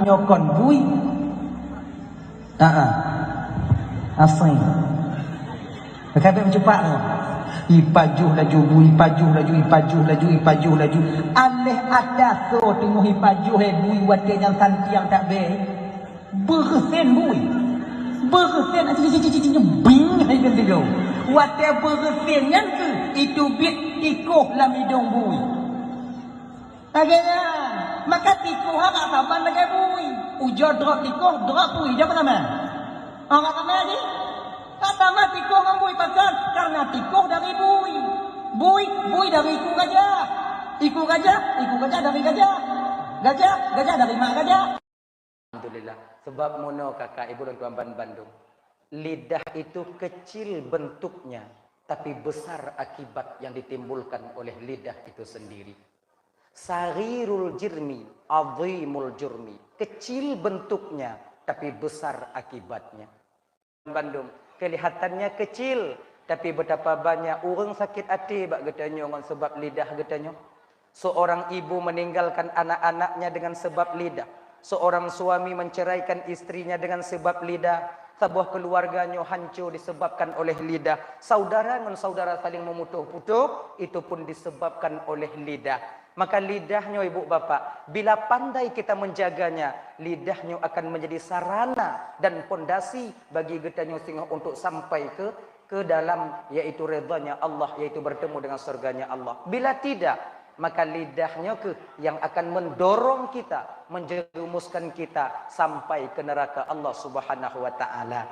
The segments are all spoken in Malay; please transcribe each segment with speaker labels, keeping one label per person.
Speaker 1: nyokon bui. Asing. Berkata cepat tu. Ipajuh laju bui, ipajuh laju, ipajuh laju, ipajuh laju. Aleh ada so tengok ipajuh bui wate yang santi yang tak baik. Bersen bui. Bersen cici bing hai kan dia. Wate bersen yang tu itu bit tikuh lam hidung bui. Agaknya maka tikuh agak saban lagi bui. Ujo drop tikuh, drop bui. Dia apa nama? Orang kata ni? Kata mah tikuh dengan bui pasal karena tikuh dari bui. Bui dari iku gajah. Iku gajah dari gajah. Gajah dari mak gajah.
Speaker 2: Alhamdulillah. Sebab mono kakak ibu dan tuan Bandung. Lidah itu kecil bentuknya, tapi besar akibat yang ditimbulkan oleh lidah itu sendiri. Sarirul jirmi, azimul jurmi. Kecil bentuknya, tapi besar akibatnya. Bandung, kelihatannya kecil, tapi betapa banyak orang sakit hati bak getanyo dengan sebab lidah getanyo. Seorang ibu meninggalkan anak-anaknya dengan sebab lidah. Seorang suami menceraikan istrinya dengan sebab lidah. Sebuah keluarganya hancur disebabkan oleh lidah. Saudara dengan saudara saling memutuh-putuh, itu pun disebabkan oleh lidah. Maka lidahnya ibu bapak, bila pandai kita menjaganya, lidahnya akan menjadi sarana dan pondasi bagi getanyo singa untuk sampai ke dalam, yaitu redanya Allah, yaitu bertemu dengan surganya Allah. Bila tidak, maka lidahnya yang akan mendorong kita, menjerumuskan kita sampai ke neraka Allah Subhanahu wa taala.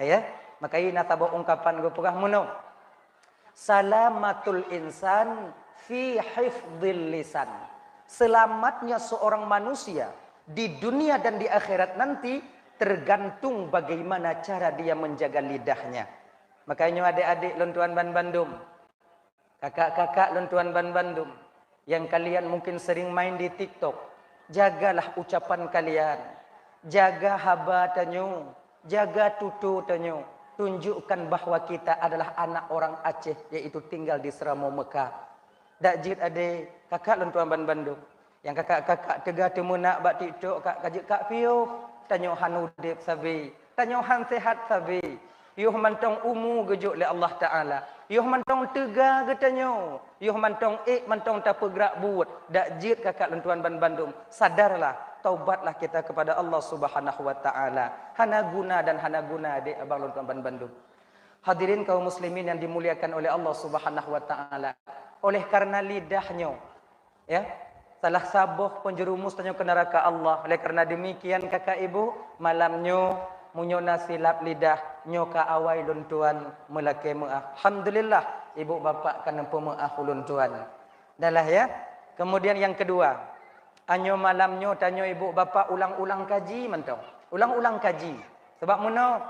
Speaker 2: Ya, maka ini nataba ungkapan go pegah muno. Salamatul insan fi hifdzil lisan. Selamatnya seorang manusia di dunia dan di akhirat nanti tergantung bagaimana cara dia menjaga lidahnya. Makanya adik-adik lontuan Bandung, kakak-kakak lontuan Bandung, yang kalian mungkin sering main di TikTok, jagalah ucapan kalian, jaga haba tanyo, jaga tutu tanyo, tunjukkan bahwa kita adalah anak orang Aceh, yaitu tinggal di Seramo Mekah. Dak jid ade kakak lontuan Bandung, yang kakak-kakak tega temu nak bak TikTok kak kajik kak Pio, tanyo han udip sabi, tanyo han sehat sabi. Yuh mantong umu gejuk le Allah Ta'ala. Yuh mantong tega getanyo. Yuh mantong mantong tak bergerak buat. Dak jid kakak lentuan Bandung. Sadarlah, taubatlah kita kepada Allah Subhanahu wa taala. Hana guna dan hana guna adik abang lentuan Bandung. Hadirin kaum muslimin yang dimuliakan oleh Allah Subhanahu wa taala. Oleh karena lidahnya, ya, salah sabuh penjerumus tanyo ke neraka Allah. Oleh karena demikian kakak ibu, malamnya munyona silap lidah nyoka awai luntuan melake maaf. Alhamdulillah ibu bapa kana pemaaf luntuan. Dalah ya. Kemudian yang kedua, anyo malamnyo tanyo ibu bapa ulang-ulang kaji mentong. Ulang-ulang kaji. Sebab muno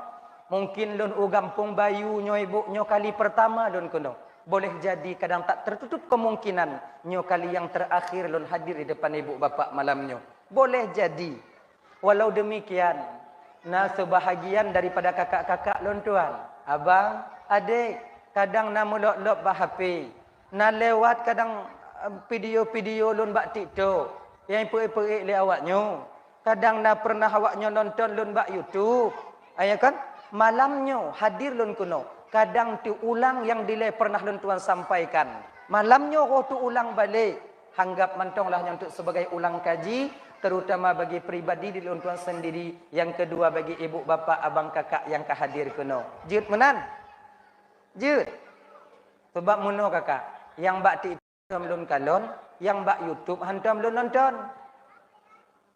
Speaker 2: mungkin lun u gampung bayu nyo ibu nyo kali pertama lun kuno. Boleh jadi kadang tak tertutup kemungkinan nyo kali yang terakhir lun hadir di depan ibu bapa malamnyo. Boleh jadi. Walau demikian, nah, sebahagian daripada kakak-kakak lontuan, abang, adik, kadang na mulok-lok bah HP, na lewat kadang video-video lun bak TikTok, yang perik-perik le awaknyo. Kadang na pernah awaknyo nonton lun bak YouTube. Ayah kan? Malamnyo hadir lun kuno. Kadang tu ulang yang dile pernah lontuan sampaikan. Malamnyo tu ulang balik. Anggap mantonglah untuk sebagai ulang kaji, terutama bagi pribadi di lontuan sendiri, yang kedua bagi ibu bapa abang kakak yang kehadir kuno. Jut menan? Jut. Sebab muno kakak, yang bak TikTok lun kalon, yang bak YouTube hantam lun nonton.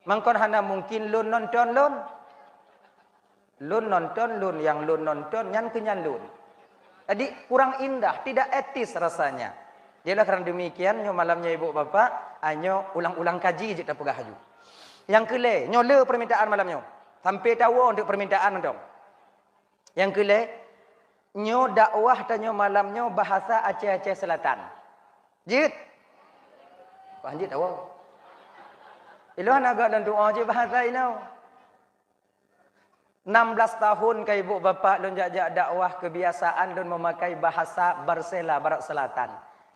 Speaker 2: Mangkon hana mungkin lun nonton lun. Lun nonton lun, yang lun nonton nyan kenyan lun. Jadi kurang indah, tidak etis rasanya. Jadi kerana demikian, nyo malamnya ibu bapa, anyo ulang-ulang kaji je tak pegah haju. Yang kele, nyo le permintaan malamnya. Sampai tahu untuk permintaan dong. Yang kele, nyo dakwah tanyo malamnya bahasa Aceh-Aceh Selatan. Jid. Pak Anjit tahu. Iluhan agak dan doa je bahasa ini. 16 tahun ke ibu bapa lun jak-jak dakwah kebiasaan lun memakai bahasa Barsela Barat Selatan.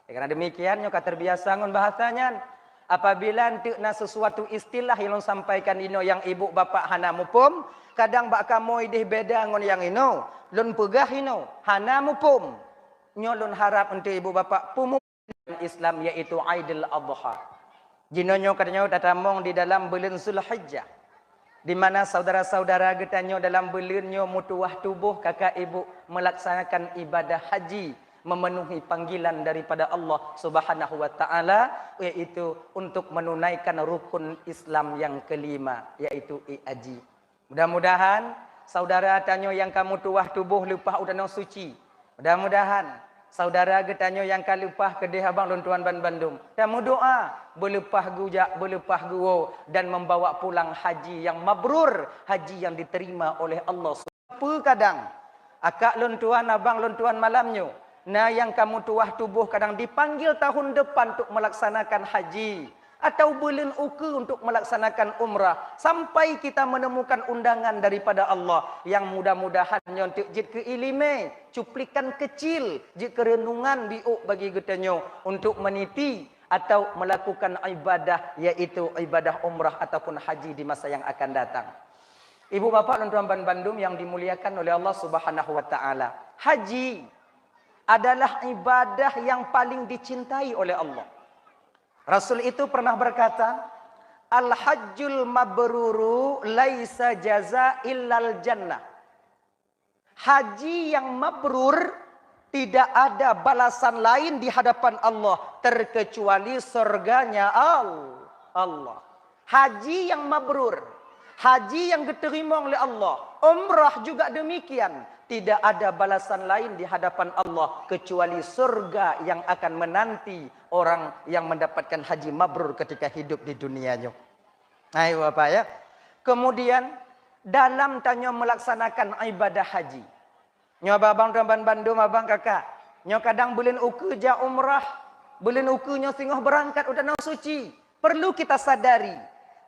Speaker 2: Karena demikian nyo terbiasa ngon bahasanya. Apabila nanti na sesuatu istilah yang sampaikan ino yang ibu bapa hana mupum, kadang bak kamu idih beda ngon yang ino, lun pegah ino, hana mupum. Nyolun harap untuk ibu bapa pumum Islam yaitu Aidil Adha. Jinonyo katanya tatamong di dalam bulan Zulhijjah. Di mana saudara-saudara getanyo dalam bulannya mutuah tubuh kakak ibu melaksanakan ibadah haji, memenuhi panggilan daripada Allah Subhanahu wa taala yaitu untuk menunaikan rukun Islam yang kelima yaitu haji. Mudah-mudahan saudara tanyo yang kamu tuah tubuh lupa udana suci. Mudah-mudahan saudara getanyo yang kalupah kedih abang luntuan ban Bandung. Kamu doa berlepah gujak, berlepah guo dan membawa pulang haji yang mabrur, haji yang diterima oleh Allah. Apa kadang akak luntuan abang luntuan malamnyo. Nah yang kamu tuah tubuh kadang dipanggil tahun depan untuk melaksanakan haji atau bulan uku untuk melaksanakan umrah sampai kita menemukan undangan daripada Allah yang mudah-mudahan untuk jid ke ilime cuplikan kecil jid kerenungan biuk bagi getanyo untuk meniti atau melakukan ibadah yaitu ibadah umrah ataupun haji di masa yang akan datang. Ibu bapak dan tuan-tuan Bandung yang dimuliakan oleh Allah Subhanahu wa taala. Haji adalah ibadah yang paling dicintai oleh Allah. Rasul itu pernah berkata, Al-hajjul mabruru laisa jaza illal jannah. Haji yang mabrur tidak ada balasan lain di hadapan Allah terkecuali surganya Allah. Haji yang mabrur, haji yang diterima oleh Allah, umrah juga demikian. Tidak ada balasan lain di hadapan Allah kecuali surga yang akan menanti orang yang mendapatkan haji mabrur ketika hidup di dunianya. Ayo Bapak ya. Kemudian dalam tanya melaksanakan ibadah haji. Nyoba abang tuan Bandung abang kakak. Nyo kadang bulan uku ja umrah, bulan uku nyo singoh berangkat udah suci. Perlu kita sadari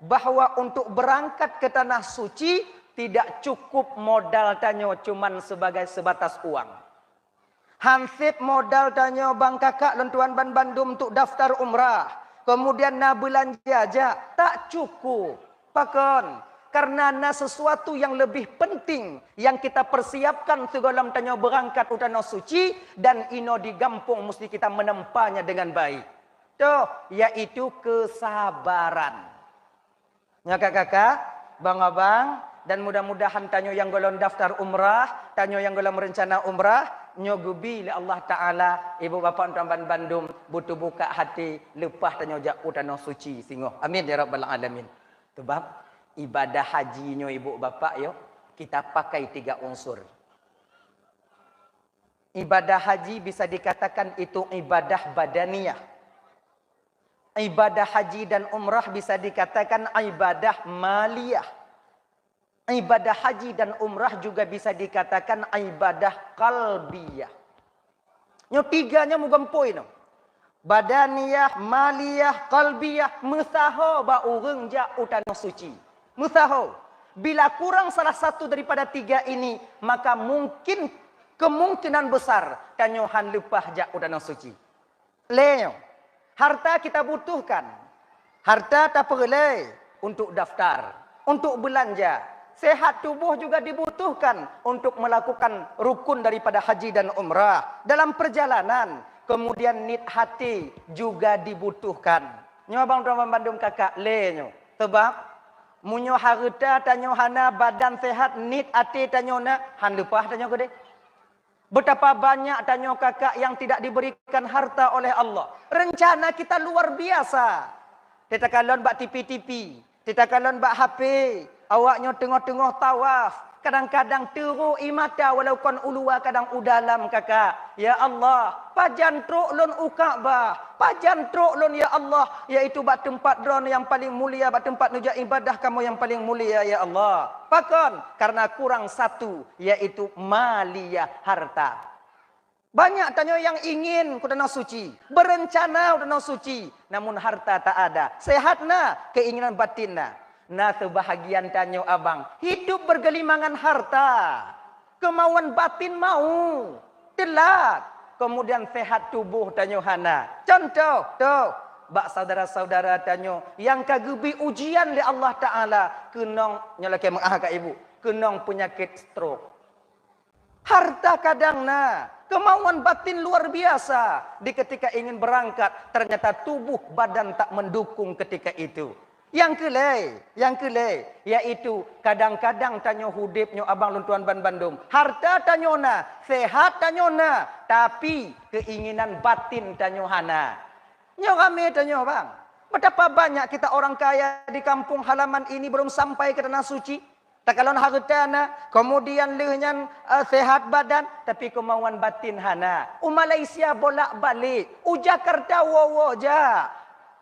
Speaker 2: bahwa untuk berangkat ke tanah suci tidak cukup modal tanyo cuman sebatas uang. Hansip modal tanyo bang kakak lentuan ban Bandung untuk daftar umrah. Kemudian na belanja aja tak cukup. Pakon. Karena na sesuatu yang lebih penting yang kita persiapkan sebelum tanyo berangkat utana suci dan ino digampung mesti kita menempanya dengan baik. Tuh, yaitu kesabaran. Ya kakak, bang-abang, dan mudah-mudahan tanyo yang golong daftar umrah, tanyo yang golong merencana umrah, nyogubi li Allah Ta'ala, ibu bapa tuan Bandung, butuh buka hati, lepah tanyo jak utana suci singoh. Amin ya Rabbal Alamin. Sebab ibadah haji nyo ibu bapa yo, kita pakai 3 unsur. Ibadah haji bisa dikatakan itu ibadah badaniyah. Ibadah haji dan umrah bisa dikatakan ibadah maliyah. Ibadah haji dan umrah juga bisa dikatakan ibadah qalbiyah. Nyo 3-nya mugampoy no. Badaniyah, maliyah, qalbiyah, musaho ba urang ja utana suci. Musaho. Bila kurang salah satu daripada 3 ini, maka mungkin kemungkinan besar tanyo han lepah ja utana suci. Leo. Harta kita butuhkan. Harta tak perlu untuk daftar, untuk belanja. Sehat tubuh juga dibutuhkan untuk melakukan rukun daripada haji dan umrah. Dalam perjalanan, kemudian nit hati juga dibutuhkan. Nyo abang tuan Bandung kakak le nyo. Sebab munyo harta tanyo hana badan sehat nit hati tanyo na han lupah tanyo gede. Betapa banyak tanyo kakak yang tidak diberikan harta oleh Allah. Rencana kita luar biasa. Kita kalon bak tipi-tipi, kita kalon bak HP. Awaknya tengah-tengah tawaf. Kadang-kadang teru imata walaupun ulua kadang udalam kakak. Ya Allah. Pajan truk lon ukabah. Pajan truk lon ya Allah. Iaitu bak tempat drone yang paling mulia. Bak tempat nuja ibadah kamu yang paling mulia ya Allah. Pakon. Karena kurang satu. Iaitu maliyah harta. Banyak tanya yang ingin kudana suci. Berencana kudana suci. Namun harta tak ada. Sehatna keinginan batinna. Nah sebahagian tanyo abang. Hidup bergelimangan harta. Kemauan batin mau. Telat. Kemudian sehat tubuh tanyo hana. Contoh. Tuh. bak saudara-saudara tanyo yang kagubi ujian li Allah Taala kenong nyolake mengah kat ibu, kenong penyakit stroke. Harta kadang kemauan batin luar biasa. Di ketika ingin berangkat, ternyata tubuh badan tak mendukung ketika itu. Yang kelai, yaitu kadang-kadang tanyo hudipnyo abang luntuan ban Bandung. Harta tanyo sehat tanyo tapi keinginan batin tanyo hana. Nyo rame tanyo bang. Betapa banyak kita orang kaya di kampung halaman ini belum sampai ke tanah suci. Tak kalau harta kemudian lehnya sehat badan, tapi kemauan batin hana. Malaysia bolak-balik, Jakarta wowo ja.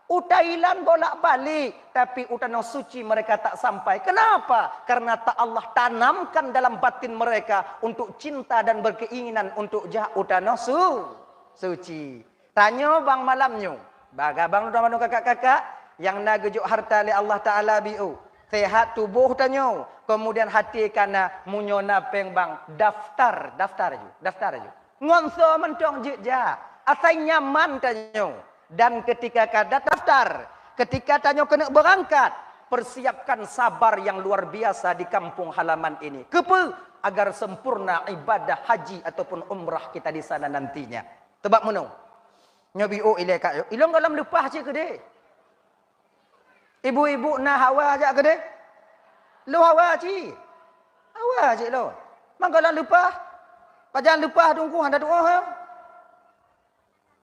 Speaker 2: Thailand bolak-balik, tapi tanah suci mereka tak sampai. Kenapa? Karena tak Allah tanamkan dalam batin mereka untuk cinta dan berkeinginan untuk tanah suci. Tanya bang malamnya, baga bang teman kakak-kakak yang nagejuk harta li Allah Taala biu. Sehat tubuh tanyo, kemudian hati kana munyona peng bang daftar je. Ngonso mentong je ja, asai nyaman tanyo. Dan ketika kada daftar, ketika tanyo kena berangkat, persiapkan sabar yang luar biasa di kampung halaman ini. Kepe agar sempurna ibadah haji ataupun umrah kita di sana nantinya. Tebak menung. Nyobi ile kak yo. Ilong dalam lupah je ke de. Ibu-ibu na hawa aja ke de. Lu hawa ji. Hawa je lo. Manggalan lupah. Pajan lupah tunggu handa doa ha.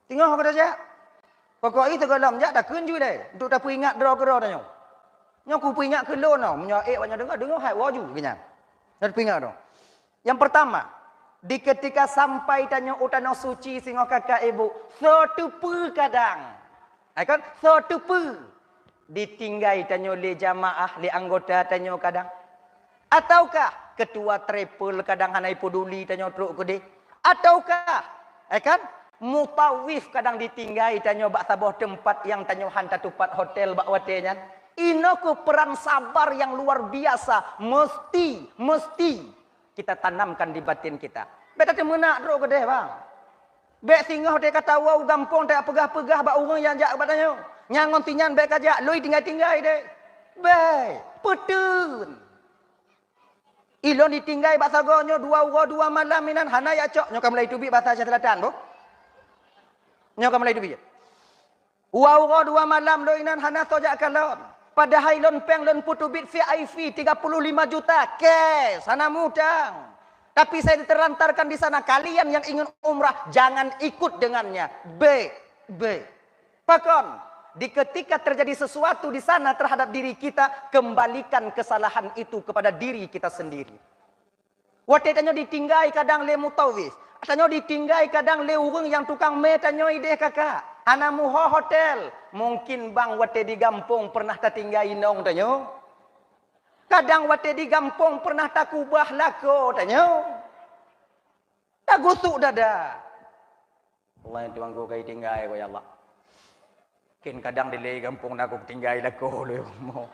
Speaker 2: Tengok ke dah. Pokok itu galam jak dah kunju deh. Untuk dah peringat dera-dera tanya. Nyo ku peringat ke lo no. Menyo banyak dengar hai waju kenyang. Dah peringat dong. Yang pertama, di ketika sampai tanya utana suci singo kakak ibu, setupu kadang. Kan? Setupu ditinggai tanya le jamaah, le anggota tanya kadang. Ataukah ketua travel kadang hanai peduli tanya truk gede. Ataukah kan? Mutawif kadang ditinggai tanyo bak sabuh tempat yang tanyo hantar tupat hotel bak watenya. Ino ku peran sabar yang luar biasa mesti kita tanamkan di batin kita. Beta temenak dro gede bang. Bek singgah de kata wau gampang tak pegah-pegah bak urang yang jak batanyo. Nyangon tinyan bek kajak lui tinggai-tinggai de. Bek petun. Ilon ditinggai bak sagonyo 2 uro 2 malam minan hana ya cok nyo kamlai tubi bahasa Selatan bo. Nyoka mulai dubi. Wow 2 malam doinan hana tojak kalon. Padahal lon peng lon putubit VIP 35 juta cash sana mudang. Tapi saya terlantarkan di sana kalian yang ingin umrah jangan ikut dengannya. B. Pakon di ketika terjadi sesuatu di sana terhadap diri kita kembalikan kesalahan itu kepada diri kita sendiri. Wate tanyo ditinggai kadang le mutawif. Tanyo ditinggai kadang le urang yang tukang me tanyo ide kakak. Hana muho hotel. Mungkin bang wate di gampung pernah tertinggai nong tanyo. Kadang wate di gampung pernah tak kubah lako tanyo. Tak gusuk dada. Allah yang tuang ko kay tinggai ko ya Allah. Kin kadang di le gampung na ko tinggai lako le mo.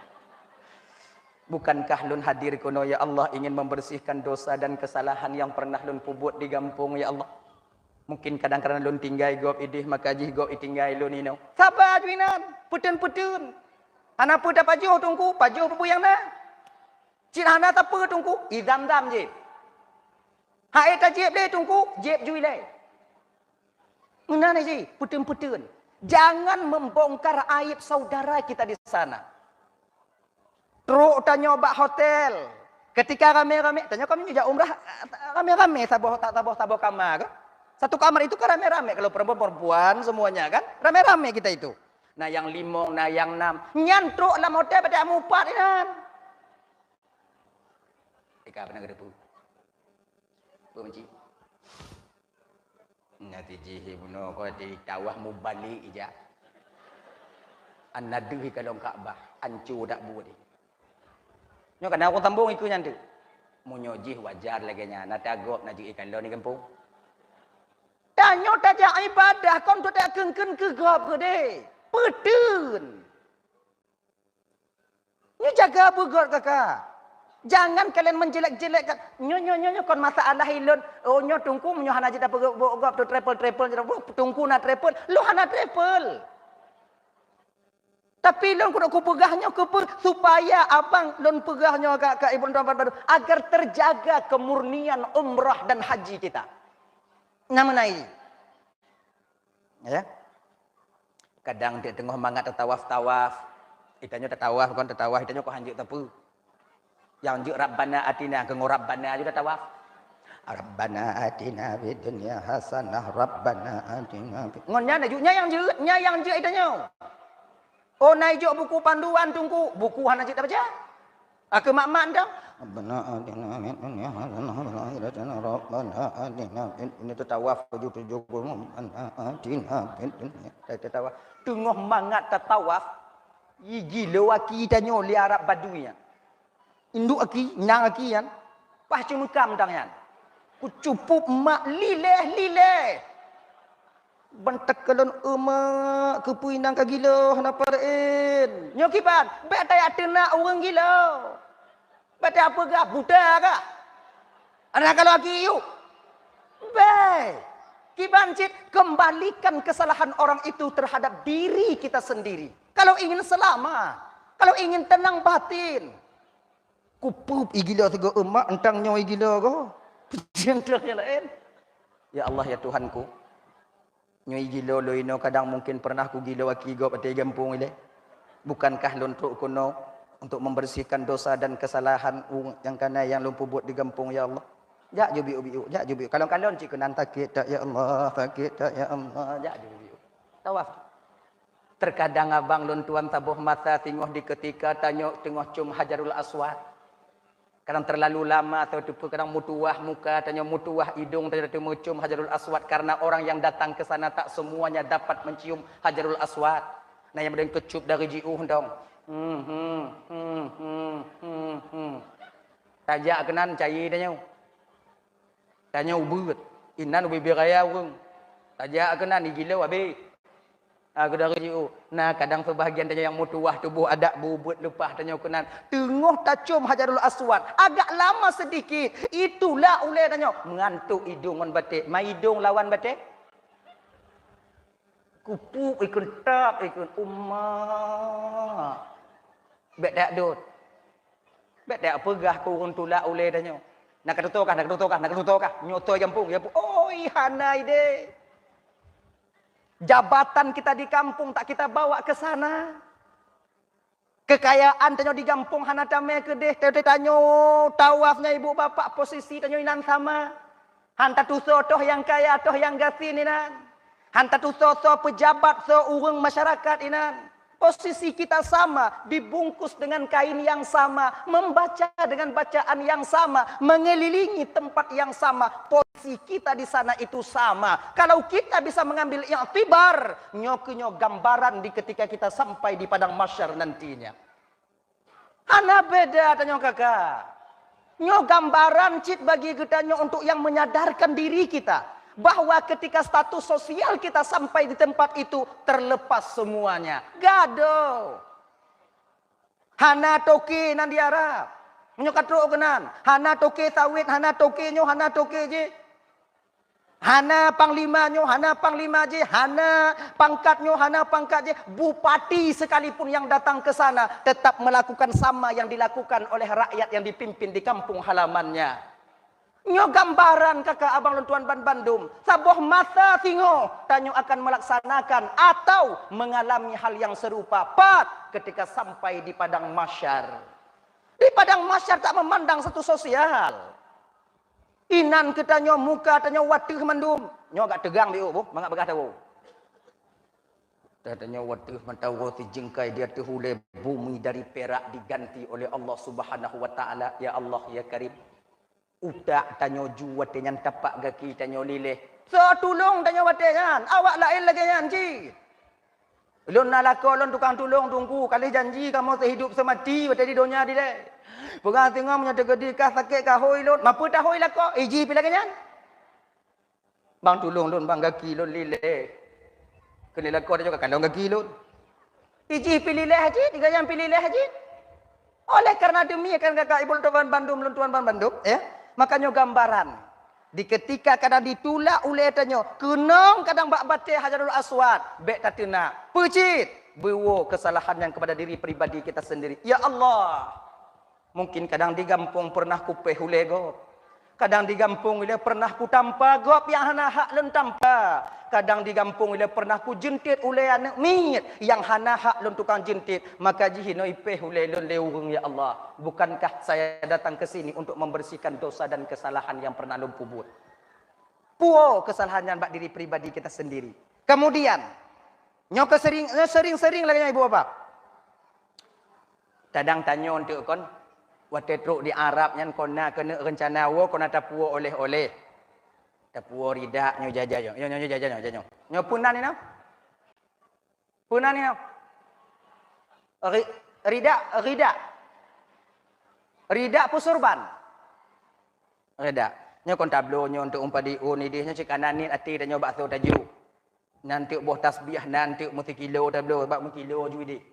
Speaker 2: Bukankah lun hadir kuno ya Allah ingin membersihkan dosa dan kesalahan yang pernah lun pubut di kampung ya Allah. Mungkin kadang-kadang lun tinggai gop idih maka jih gop itinggai lun ino. Sabar juinan, putun-putun. Hana pu da pajuh tungku, pajuh pu yang na. Cin hana ta pu tungku, idam-dam je. Hae ta jeb le tungku, jeb jui le. Ngena ni ji, putun-putun. Jangan membongkar aib saudara kita di sana. Truk tanyo bak hotel. Ketika rame-rame, tanyo kami juga umrah rame-rame saboh kamar. Satu kamar itu kan rame-rame kalau perempuan semuanya kan. Rame-rame kita itu. Nah yang 5, nah yang 6. Nyan truk dalam hotel pada amupat kan. Ika pernah gede pu. Bu menci. Nanti jihi buno ko di tawah mu balik ija. Anadui kalau Ka'bah, ancu dak budi. Nyo kan aku tambung iku nyantu. Munyo jih wajar lagi nya na tagok na jih ikan lo ni kampung. Tanyo tajak ibadah kon tu tak kengken ke gop ke de. Pedun. Nyo jaga bugot kakak. Jangan kalian menjelek-jelekkan. Nyo kon masalah ilun. Oh nyo tungku nyo hana jita gop tu travel tungku na travel. Lu hana travel. Tapi lon kudu pegahnya supaya abang lon pegahnya ke ibu tuan baru agar terjaga kemurnian umrah dan haji kita. Namunai. Ya. Kadang dia tengah mangat tawaf. Itanya tawaf kon tawaf itanya kok hanjuk tepu. Yang juk Rabbana atina ke Rabbana juga tawaf. Rabbana atina fid dunya hasanah Rabbana atina. Ngonnya nyayang je itanya. Oh naik jok buku panduan tunggu buku hana cita baca. Aku mak-mak dah. Rabbana atina fid dunya hasanah wa fil akhirati Rabbana atina ini tu tawaf tujuh Rabbana atina fid dunya. Tawaf. Tengah mangat tawaf. Gila aki tanya li Arab Badui. Induk aki, nang aki kan. Pas cuma kam tangan. Ku cupup mak lileh. Bentak kelon emak kepuinang ka gila napa rein. Nyo kipan, bet tay atena orang gila. Bet apa gak buta gak? Anak kalau aki yuk. Baik. Kipan cit kembalikan kesalahan orang itu terhadap diri kita sendiri. Kalau ingin selamat, kalau ingin tenang batin. Kupup igila tego emak entang nyo igila ko. Jengkelnya lain. Ya Allah ya Tuhanku. Nyoi gila loino kadang mungkin pernah ku gila waki go pati gampung ile. Bukankah luntuk kuno untuk membersihkan dosa dan kesalahan yang kana yang lumpuh buat di gampung ya Allah. Jak jubi. Kalau cik kenan takit tak ya Allah, takit tak ya Allah, jak jubi. Tawaf. Terkadang abang luntuan tabuh mata tengok di ketika tengok cum Hajarul Aswad. Kadang terlalu lama atau kadang mutuah muka, tanya mutuah hidung, tanya mencium Hajarul Aswad karena orang yang datang ke sana tak semuanya dapat mencium Hajarul Aswad. Nah yang ada kecup dari jiuh dong. Tajak kenan cair tanya. Tanya ubud. Inan ubi biraya urung. Tajak kenan gila habis. Aku dari jiu. Nah kadang sebahagian tanya yang mutuah tubuh ada bubut lepah tanya kenan. Tengok tacum Hajarul Aswad. Agak lama sedikit. Itulah ulai tanya. Mengantuk hidung on batik. Mai hidung lawan batik. Kupuk ikut tak ikut umat. Bet tak dut. Bet tak pegah kurun tulak ulai tanya. Nak ketutokah. Nyoto kampung. Oh ihanai deh. Jabatan kita di kampung tak kita bawa ke sana. Kekayaan tanyo di kampung hana tame ke deh. Tanyo tawafnya ibu bapak posisi tanyo inan sama. Hanta tuso toh yang kaya toh yang gasin inan. Hanta tuso pejabat so urang masyarakat inan. Posisi kita sama, dibungkus dengan kain yang sama, membaca dengan bacaan yang sama, mengelilingi tempat yang sama. Posisi kita di sana itu sama. Kalau kita bisa mengambil i'tibar, nyok gambaran di ketika kita sampai di padang mahsyar nantinya. Hana beda tanya kakak. Nyok gambaran cit bagi kita nyok untuk yang menyadarkan diri kita. Bahwa ketika status sosial kita sampai di tempat itu terlepas semuanya. Gado. Hana toke nan di Arab. Menyokatro kenan. Hana toke sawit, hana toke nyo, hana toke je. Hana panglima nyo, hana panglima je. Hana pangkat nyo, hana pangkat je. Bupati sekalipun yang datang ke sana tetap melakukan sama yang dilakukan oleh rakyat yang dipimpin di kampung halamannya. Nyo gambaran kakak abang lentuan ban Bandung. Saboh masa singo. Tanyo akan melaksanakan atau mengalami hal yang serupa. Ketika sampai di padang mahsyar. Di padang mahsyar tak memandang satu sosial. Inan kita nyo muka tanyo watih mandum. Nyo agak tegang dia bu. Mangak begah tahu. Tanyo watih mentawo ti jengkai dia terhulai bumi dari perak diganti oleh Allah Subhanahu wa taala. Ya Allah ya Karim. Utak tanyo juat dengan tapak gaki tanyo lileh. So tulung tanyo watengan. Awak lain lagi janji. Lon nalako lon tukang tulung tunggu kali janji kamu sehidup semati wate di dunia di deh. Pegang tengok punya tegedi kah sakit kah hoi lon. Mampu dah hoi lako. Iji pila kenyan. Bang tulung lon bang gaki lon lileh. Kena lako tanyo kalong gaki lon. Iji pilileh haji, tiga yang pilileh haji. Oleh karena demikian kakak ibu tuan Bandung lentuan ban Bandung ya. Makanya gambaran. Di ketika kadang ditulak oleh tanyo. Kenong kadang bak batik Hajarul Aswad. Bek tatena. Pecit. bawa kesalahan yang kepada diri pribadi kita sendiri. Ya Allah, mungkin kadang di kampung pernah ku pehule gop. Kadang di kampung ile pernah ku tanpa gop yang hana hak lun tanpa. Kadang di kampung ile pernah ku jentit ule anak mit yang hana hak lun tukang jentit. Maka jihino ipeh ule lun leurung ya Allah. Bukankah saya datang ke sini untuk membersihkan dosa dan kesalahan yang pernah lun pubut. Puo kesalahan yang bak diri pribadi kita sendiri. Kemudian nyok sering lagi ibu bapak. Kadang tanya untuk kon, waktu truk di Arab nyan kona kena rencana wo kona tapuo oleh-oleh. Tapuo ridak nyo jajan nyo. Nyo jajan nyo. Nyo punan ni no? Punan ni no? Ridak pusurban. Ridak. Nyo kon tablo nyo untuk umpadi ni dia nyo cikanan ni ati dan nyo bakso taju. Nanti boh tasbih nanti muti kilo tablo bak mu kilo ju dik.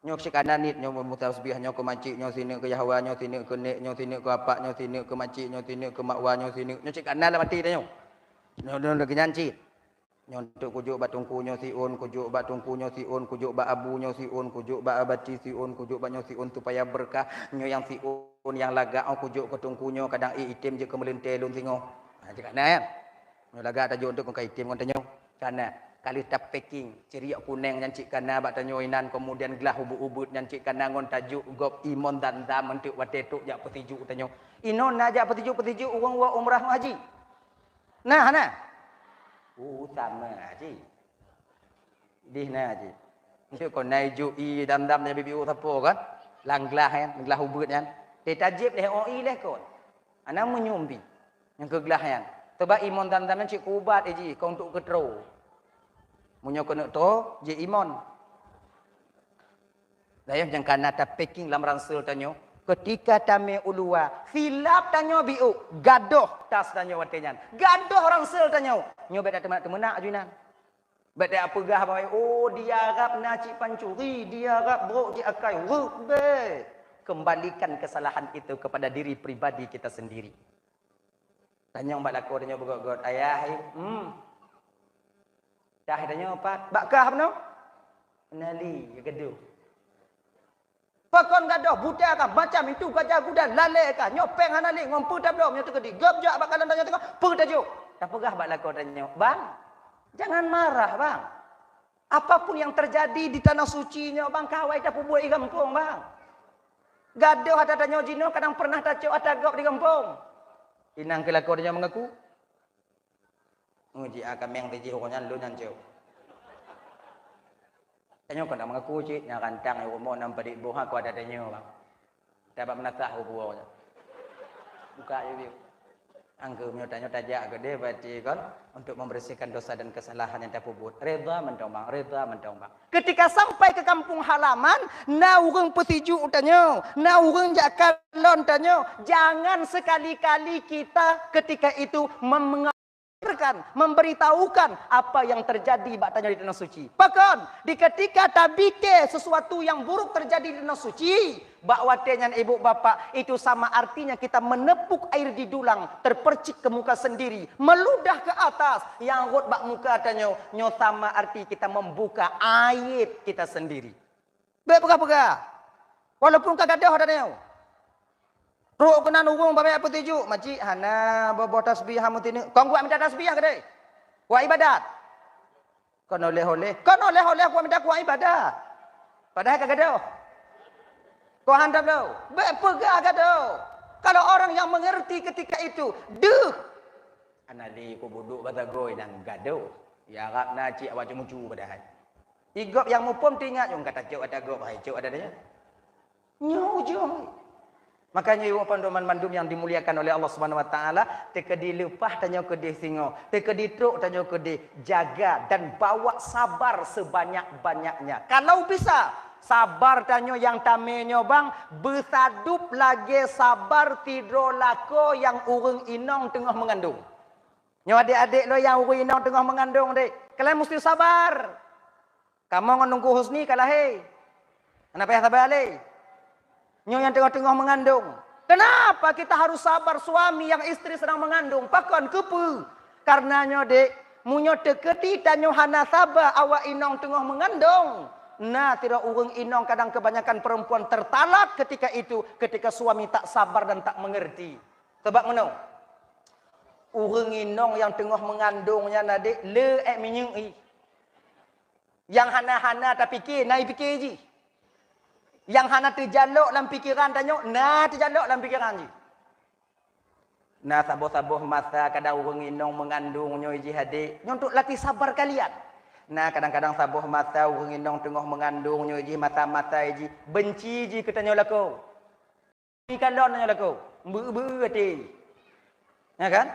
Speaker 2: Nyo cikanan ni nyo mu tasbih nyo ke makcik nyo sini ke Yahwa nyo sini ke nek nyo sini ke apak nyo sini ke makcik nyo sini ke makwa nyo sini. Nyo cikanan lah mati dah nyo. Nyo lagi nyanci. Nyo untuk kujuk bak tungku nyo siun, kujuk bak tungku nyo siun, kujuk bak abu nyo siun, kujuk bak abati siun, kujuk bak nyo siun supaya berkah. Nyo yang siun yang lagak au kujuk ke tungku nyo kadang itim je ke melentai lun singo. Ha cikanan kan. Nyo lagak tajuk untuk ke itim kon tanyo. Karena kali tap packing ceriak kuning nyancik kana bak tanyo inan kemudian gelah ubut-ubut nyancik kana ngon tajuk gop imon dandam untuk watetuk jak petiju tanyo. Inon na jak petiju urang wa umrah haji. Nah. Sama haji. Dih na haji. Itu kon naiju i dandam nya bibiu tapo kan. Langlah kan, gelah ubut kan. Te tajib deh oi leh kon. Ana menyumbi. Yang ke gelah kan. Tebak imon dandam cik kubat eji kau untuk ketro. Munyo kena to je imon. Dayah yang kana ta packing lam ransel tanyo. Ketika tame ulua, filap tanyo biu, gadoh tas tanyo watenyan. Gadoh ransel tanyo. Nyo bet temenak ajunan. Bet dak pegah bae, oh dia harap naci pancuri, dia harap brok je akai. Be. Kembalikan kesalahan itu kepada diri pribadi kita sendiri. Tanya mbak lako tanya begot-got ayah. Dah tanya apa? Bakkah apa no? Nali gaduh. Pakon gaduh budak kan macam itu gajah kuda lalai kan nyopeng hanali ngompu tablo nyo tekedi. Gap jak bakalan tanya tengok pu tajuk. Tak pegah mbak lako tanya. Bang, jangan marah bang. Apapun yang terjadi di tanah suci nyo bang kawai tak buat di kampung bang. Gaduh ada tanya jino kadang pernah tajuk ada gap di kampung. Inang kelakuannya mengaku. Nguji akan meng tiji hukunya lu nyancau. Tanya kau nak mengaku cik, yang rantang yang umur nampak di bawah kau ada tanya bang. Dapat menasah hubungannya. Buka je dia. Angka punya tanya tajak ke dia berarti kan untuk membersihkan dosa dan kesalahan yang terpubut. Reda mentong bang. Ketika sampai ke kampung halaman, na urang petiju tanya, na urang jak kalon tanya, jangan sekali-kali kita ketika itu memberitahukan apa yang terjadi bak tanya di tanah suci. Bahkan di ketika tabike sesuatu yang buruk terjadi di tanah suci, bak watenyan ibu bapak itu sama artinya kita menepuk air di dulang terpercik ke muka sendiri, meludah ke atas yang rot bak muka tanya, nyo sama arti kita membuka aib kita sendiri. Baik pegah-pegah. Walaupun kagak ada tanya. Ruk kena nurung bapak apa tuju? Makcik hana bawa tasbih hamu tini. Kau buat minta tasbih ke deh? Buat ibadat. Kau oleh-oleh kau minta buat ibadat. Padahal kagak ada. Kau handap dah. Berpegah kagak ada. Kalau orang yang mengerti ketika itu, deh. Anali ku buduk batagoi dan gaduh. Ya Arab na cik awak cemu padahal. Igop yang mupum tingat yang kata cik ada gop, hai cik ada dia. Nyujung. Makanya ibu panduman mandum yang dimuliakan oleh Allah Subhanahu Wa Taala, teka dilepah tanya ke dia singo, teka ditruk tanya ke dia jaga dan bawa sabar sebanyak-banyaknya. Kalau bisa sabar tanya yang tamenyo bang, bersadup lagi sabar tidur lako yang urang inong tengah mengandung. Nyo adik-adik lo yang urang inong tengah mengandung dek, kalian mesti sabar. Kamu nunggu husni kalah hei. Kenapa ya sabar le? Nyo yang tengah-tengah mengandung. Kenapa kita harus sabar suami yang istri sedang mengandung? Pakon kepu. Karena nyo dek, munyo teketi tanyo hana sabar awak inong tengah mengandung. Nah, tidak urang inong kadang kebanyakan perempuan tertalak ketika itu, ketika suami tak sabar dan tak mengerti. Sebab mana? Urang inong yang tengah mengandungnya nade le minyui. Yang hana-hana tak fikir, naik fikir je. Yang hana terjaluk dalam fikiran tanya, nah terjaluk dalam fikiran je. Nah, sabuh-sabuh masa kadang urang inong mengandungnya je hadik. Untuk latih sabar kalian. Nah, kadang-kadang sabuh masa urang inong tengah mengandungnya je mata-mata je benci je katanya lako. Ni kalau nanya lako, ber hati. Ya kan?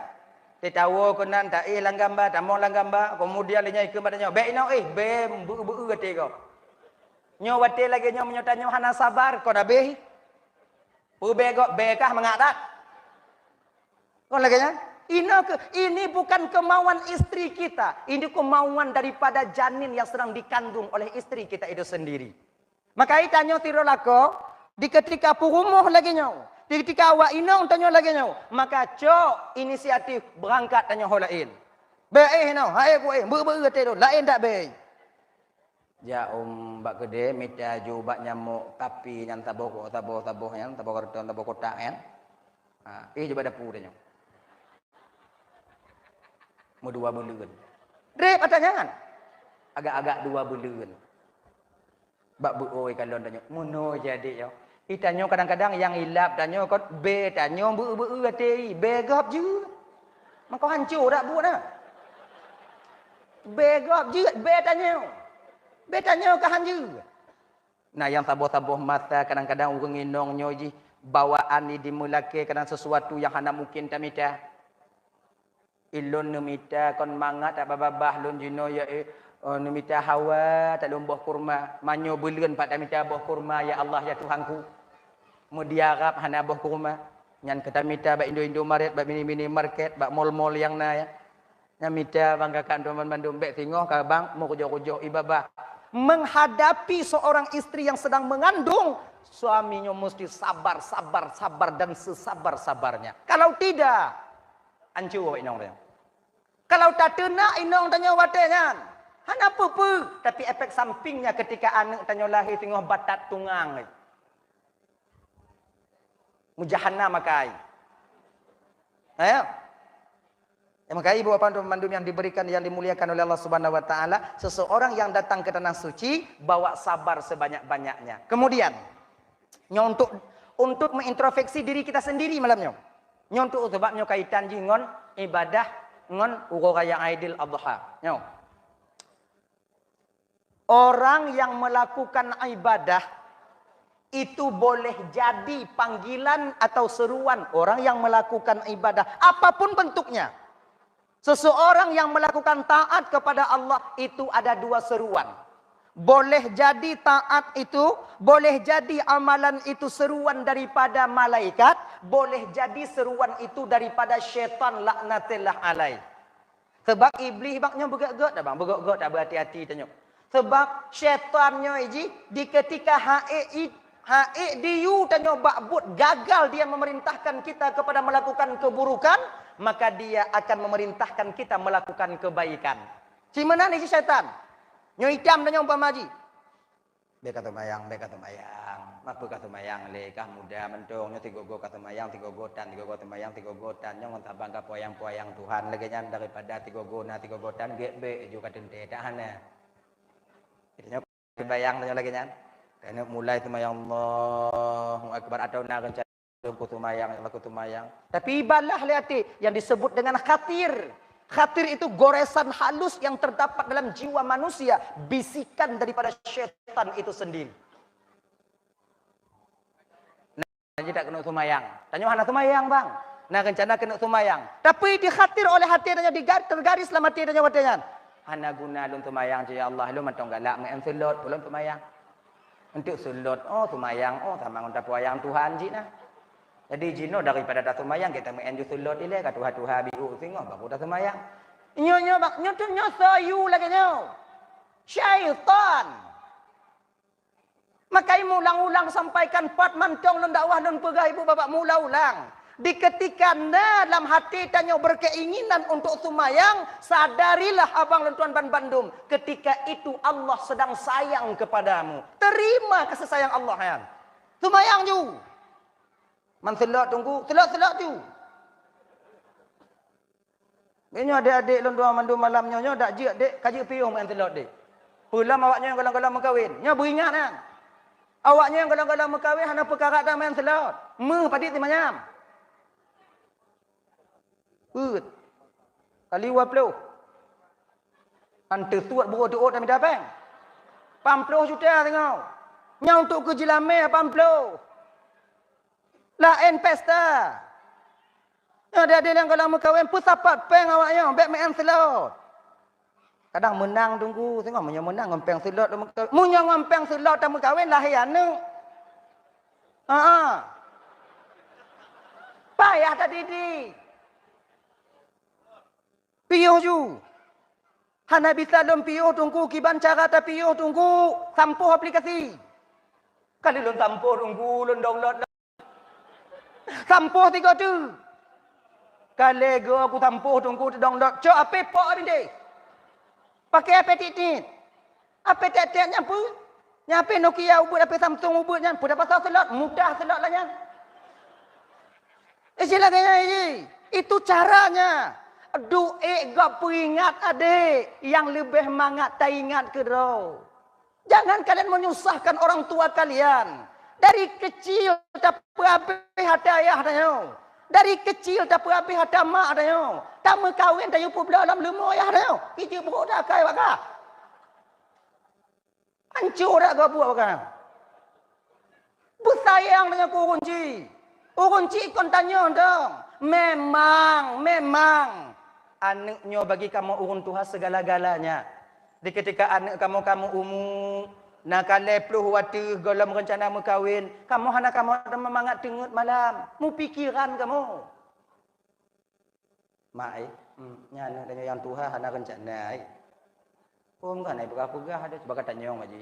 Speaker 2: Dia tahu konan tak lang gambar, tak mau lang gambar, kemudian dia nyai ke badannya, "Baik nau bem ber hati kau." Nyo wate lagi nyo menyotanya hana sabar kau dah beh. Begok bekah mengadat. Kau lagi nya? Ini bukan kemauan istri kita. Ini kemauan daripada janin yang sedang dikandung oleh istri kita itu sendiri. Maka itanya tiro lako, di ketika purumuh lagi nyo, di ketika awak inong tanya lagi nyo, maka cok inisiatif berangkat tanya holain. Be no, hai ku ber tu, lain tak be. Ja bak gede mita ju bak nyamuk tapi yang taboh yang taboh karton taboh kotak kan. Coba dapur tanya. Mau 2 bulan. Drep atanya kan? Agak-agak 2 bulan. Bak bu oi kalau tanya, "Mono jadi yo." Itanyo kadang-kadang yang hilap tanyo kot be tanyo bu ati be gop je. Maka hancur dak bu dah. Be gop je be tanyo. Be tanyo ke hancur. Nah, yang taboh-taboh mata kadang-kadang urang inong nyo ji bawaan ni dimulake kadang sesuatu yang hana mungkin tamita. Ilun numita kon mangat tak babah lun jino ya numita hawa tak lumbuh kurma manyo buleun pak tamita buah kurma ya Allah ya Tuhanku. Mu diarap hana buah kurma nyan ketamita ba Indo Maret ba mini market ba mall-mall yang na ya. Nyamita banggakan teman bandung bek singoh ka bang mu kujo-kujo ibabah. Menghadapi seorang istri yang sedang mengandung, suaminya mesti sabar dan sesabar-sabarnya. Kalau tidak, hancur inong dia. Kalau tak tena inong tanya watenya. Hana apa-apa. Tapi efek sampingnya ketika anak tanya lahir tengah batat tungang. Mujahana makai. Ayo. Maka ibu bapak mandum yang diberikan yang dimuliakan oleh Allah Subhanahu wa taala, seseorang yang datang ke tanah suci bawa sabar sebanyak-banyaknya. Kemudian untuk mengintrospeksi diri kita sendiri malamnya. Untuk sebabnya kaitan jingon ibadah ngon ugo raya Aidil Adha. Orang yang melakukan ibadah itu boleh jadi panggilan atau seruan orang yang melakukan ibadah apapun bentuknya. Seseorang yang melakukan taat kepada Allah itu ada 2 seruan. Boleh jadi taat itu, boleh jadi amalan itu seruan daripada malaikat, boleh jadi seruan itu daripada syaitan laknatillah alaih. Sebab iblis baknya begak-gak dah bang, begak-gak tak berhati-hati tanya. Sebab syaitannya iji di ketika haik diu tanya bakbut gagal dia memerintahkan kita kepada melakukan keburukan, maka dia akan memerintahkan kita melakukan kebaikan. Cimana ni si syaitan? Nyo hitam dan nyo umpamaji. Beka tumayang. Apa kata mayang lekah muda mentong nyo 3 go kata mayang 3 gotan 3 go tumayang 3 gotan nyo ngontak bangga poyang-poyang Tuhan lagi nyan daripada 3 gona 3 gotan gebe juga tente dahana. Nyo bayang nyo lagi nyan. Dan mulai tumayang Allahu akbar atau na rencana kutumayang. Tapi ibadah lihat yang disebut dengan khatir. Khatir itu goresan halus yang terdapat dalam jiwa manusia, bisikan daripada syaitan itu sendiri. Nah, tidak kena tumayang. Tanya mana tumayang bang? Nah, rencana kena tumayang. Tapi dikhatir oleh hati dan tergaris dalam hati dan nyawatnya. Hana guna lun tumayang ya Allah lu mentong galak mengensulot belum tumayang. Untuk sulot, tumayang, tamang untuk wayang Tuhan jina. Jadi jino daripada dah tumayang kita mengenju sulot ile ka tuha biu tengok baru dah tumayang. Nyo bak nyo sayu lagi nyo. Syaitan. Maka ulang-ulang sampaikan 4 mantong lun dakwah lun pegah ibu bapak mula ulang. Di ketika dalam hati tanya berkeinginan untuk sumayang, sadarilah abang dan tuan ban Bandung, ketika itu Allah sedang sayang kepadamu. Terima kasih sayang Allah yang. Sumayang ju. Man selak tunggu, selak ju. Ini adik-adik lon mandu malamnya nyo dak jek dek kaji piung man selak dek. Pulam awaknya yang galang-galang berkahwin. Nya beringat kan. Awaknya yang galang-galang berkahwin hana perkara dak main selak. Padik timanyam. Kali 20. Ante tuat buruk tuat dah minta peng. 40 juta tengok. Nya untuk ke Jilame 80. Lain pesta. Ada yang kalau kawin pun sapat peng awaknya, bek main selot. Kadang menang tunggu, tengok punya menang ngempeng selot dah kawin. Munya ngempeng selot dah kawin lahir anu. Payah tadi di. Piuh ju. Hana bisa lom piuh tunggu kiban cara ta piuh tunggu sampuh aplikasi. Kali lom sampuh tunggu lom download. Sampuh 3 tu. Kali go aku sampuh tunggu download. Cok apa pok ni. Pakai apa titit. Apa titit nyampu. Nyampe Nokia ubut apa Samsung ubut nyampu dapat selot mudah selot lah nya. Silakan ini. Itu caranya. Duit gak peringat adik. Yang lebih mangat tak ingat ke ro. Jangan kalian menyusahkan orang tua kalian. Dari kecil tak habis hati ayah tanya. Dari kecil tak habis hati mak tanya. Tak kawin tak yupu belah dalam lemah ayah tanya. Kita buruk dah kai wakah. Hancur dah kau buat wakah. Bersayang dengan kurunci. Kurunci kon tanya dong. Memang. Anaknya bagi kamu urun Tuhan segala-galanya. Di ketika anak kamu umur, nak kalepluh waktu golam rencana berkahwin, kamu hana kamu ada memangat tengut malam, mu pikiran kamu. Mak nyana tanya yang Tuhan hana rencana. Kan pegah-pegah ada sebagai tanyong aja.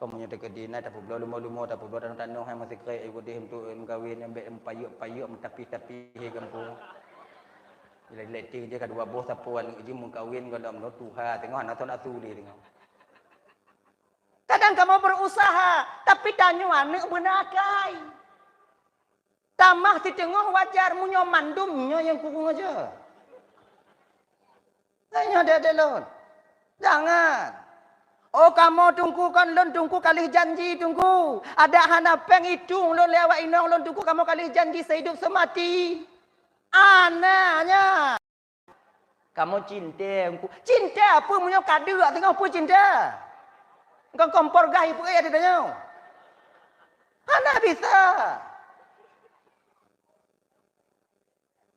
Speaker 2: Kamu nya tegedina tapi belum lumo-lumo tapi belum tanong hai masih krai ibu dia untuk berkahwin ambek empayuk-payuk tapi kampung. Letik dia kedua bos sapuan uji mengkawin kalau menurut Tuhan tengok anak tuan atu dia tengok. Kadang kamu berusaha tapi tanya anak benakai. Tamah di tengah wajar munyo mandumnya yang kurung aja. Tanya dia lon. Jangan. Oh kamu tunggu kan lon tunggu kali janji tunggu. Ada hana peng hidung lon lewat inong lon tunggu kamu kali janji sehidup semati. Anaknya. Kamu cinta aku. Cinta apa punya kadu tengok apa cinta. Engkau kompor gah ibu ayah ditanya. Mana bisa.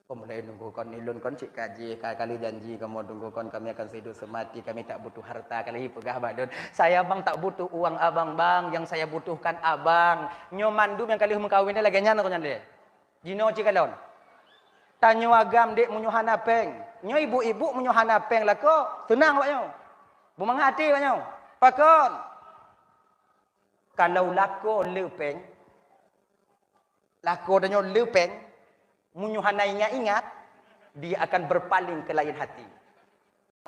Speaker 2: Kemudian tunggu kon nilun kon cik kaji kali janji kamu tunggu kon kami akan hidup semati kami tak butuh harta kali pegah badun. Saya bang tak butuh uang abang bang yang saya butuhkan abang. Nyo mandum yang kali mengkawinnya lagi nyana kon nyande. Jino cikalon. Tanyo agam dek menyuhana peng. Nyo ibu-ibu menyuhana peng lah kok. Tenang pak nyo. Bumang hati pak nyo. Pakon. Kalau lako lepeng. Lako danyo lepeng. Menyuhana ingat-ingat. Dia akan berpaling ke lain hati.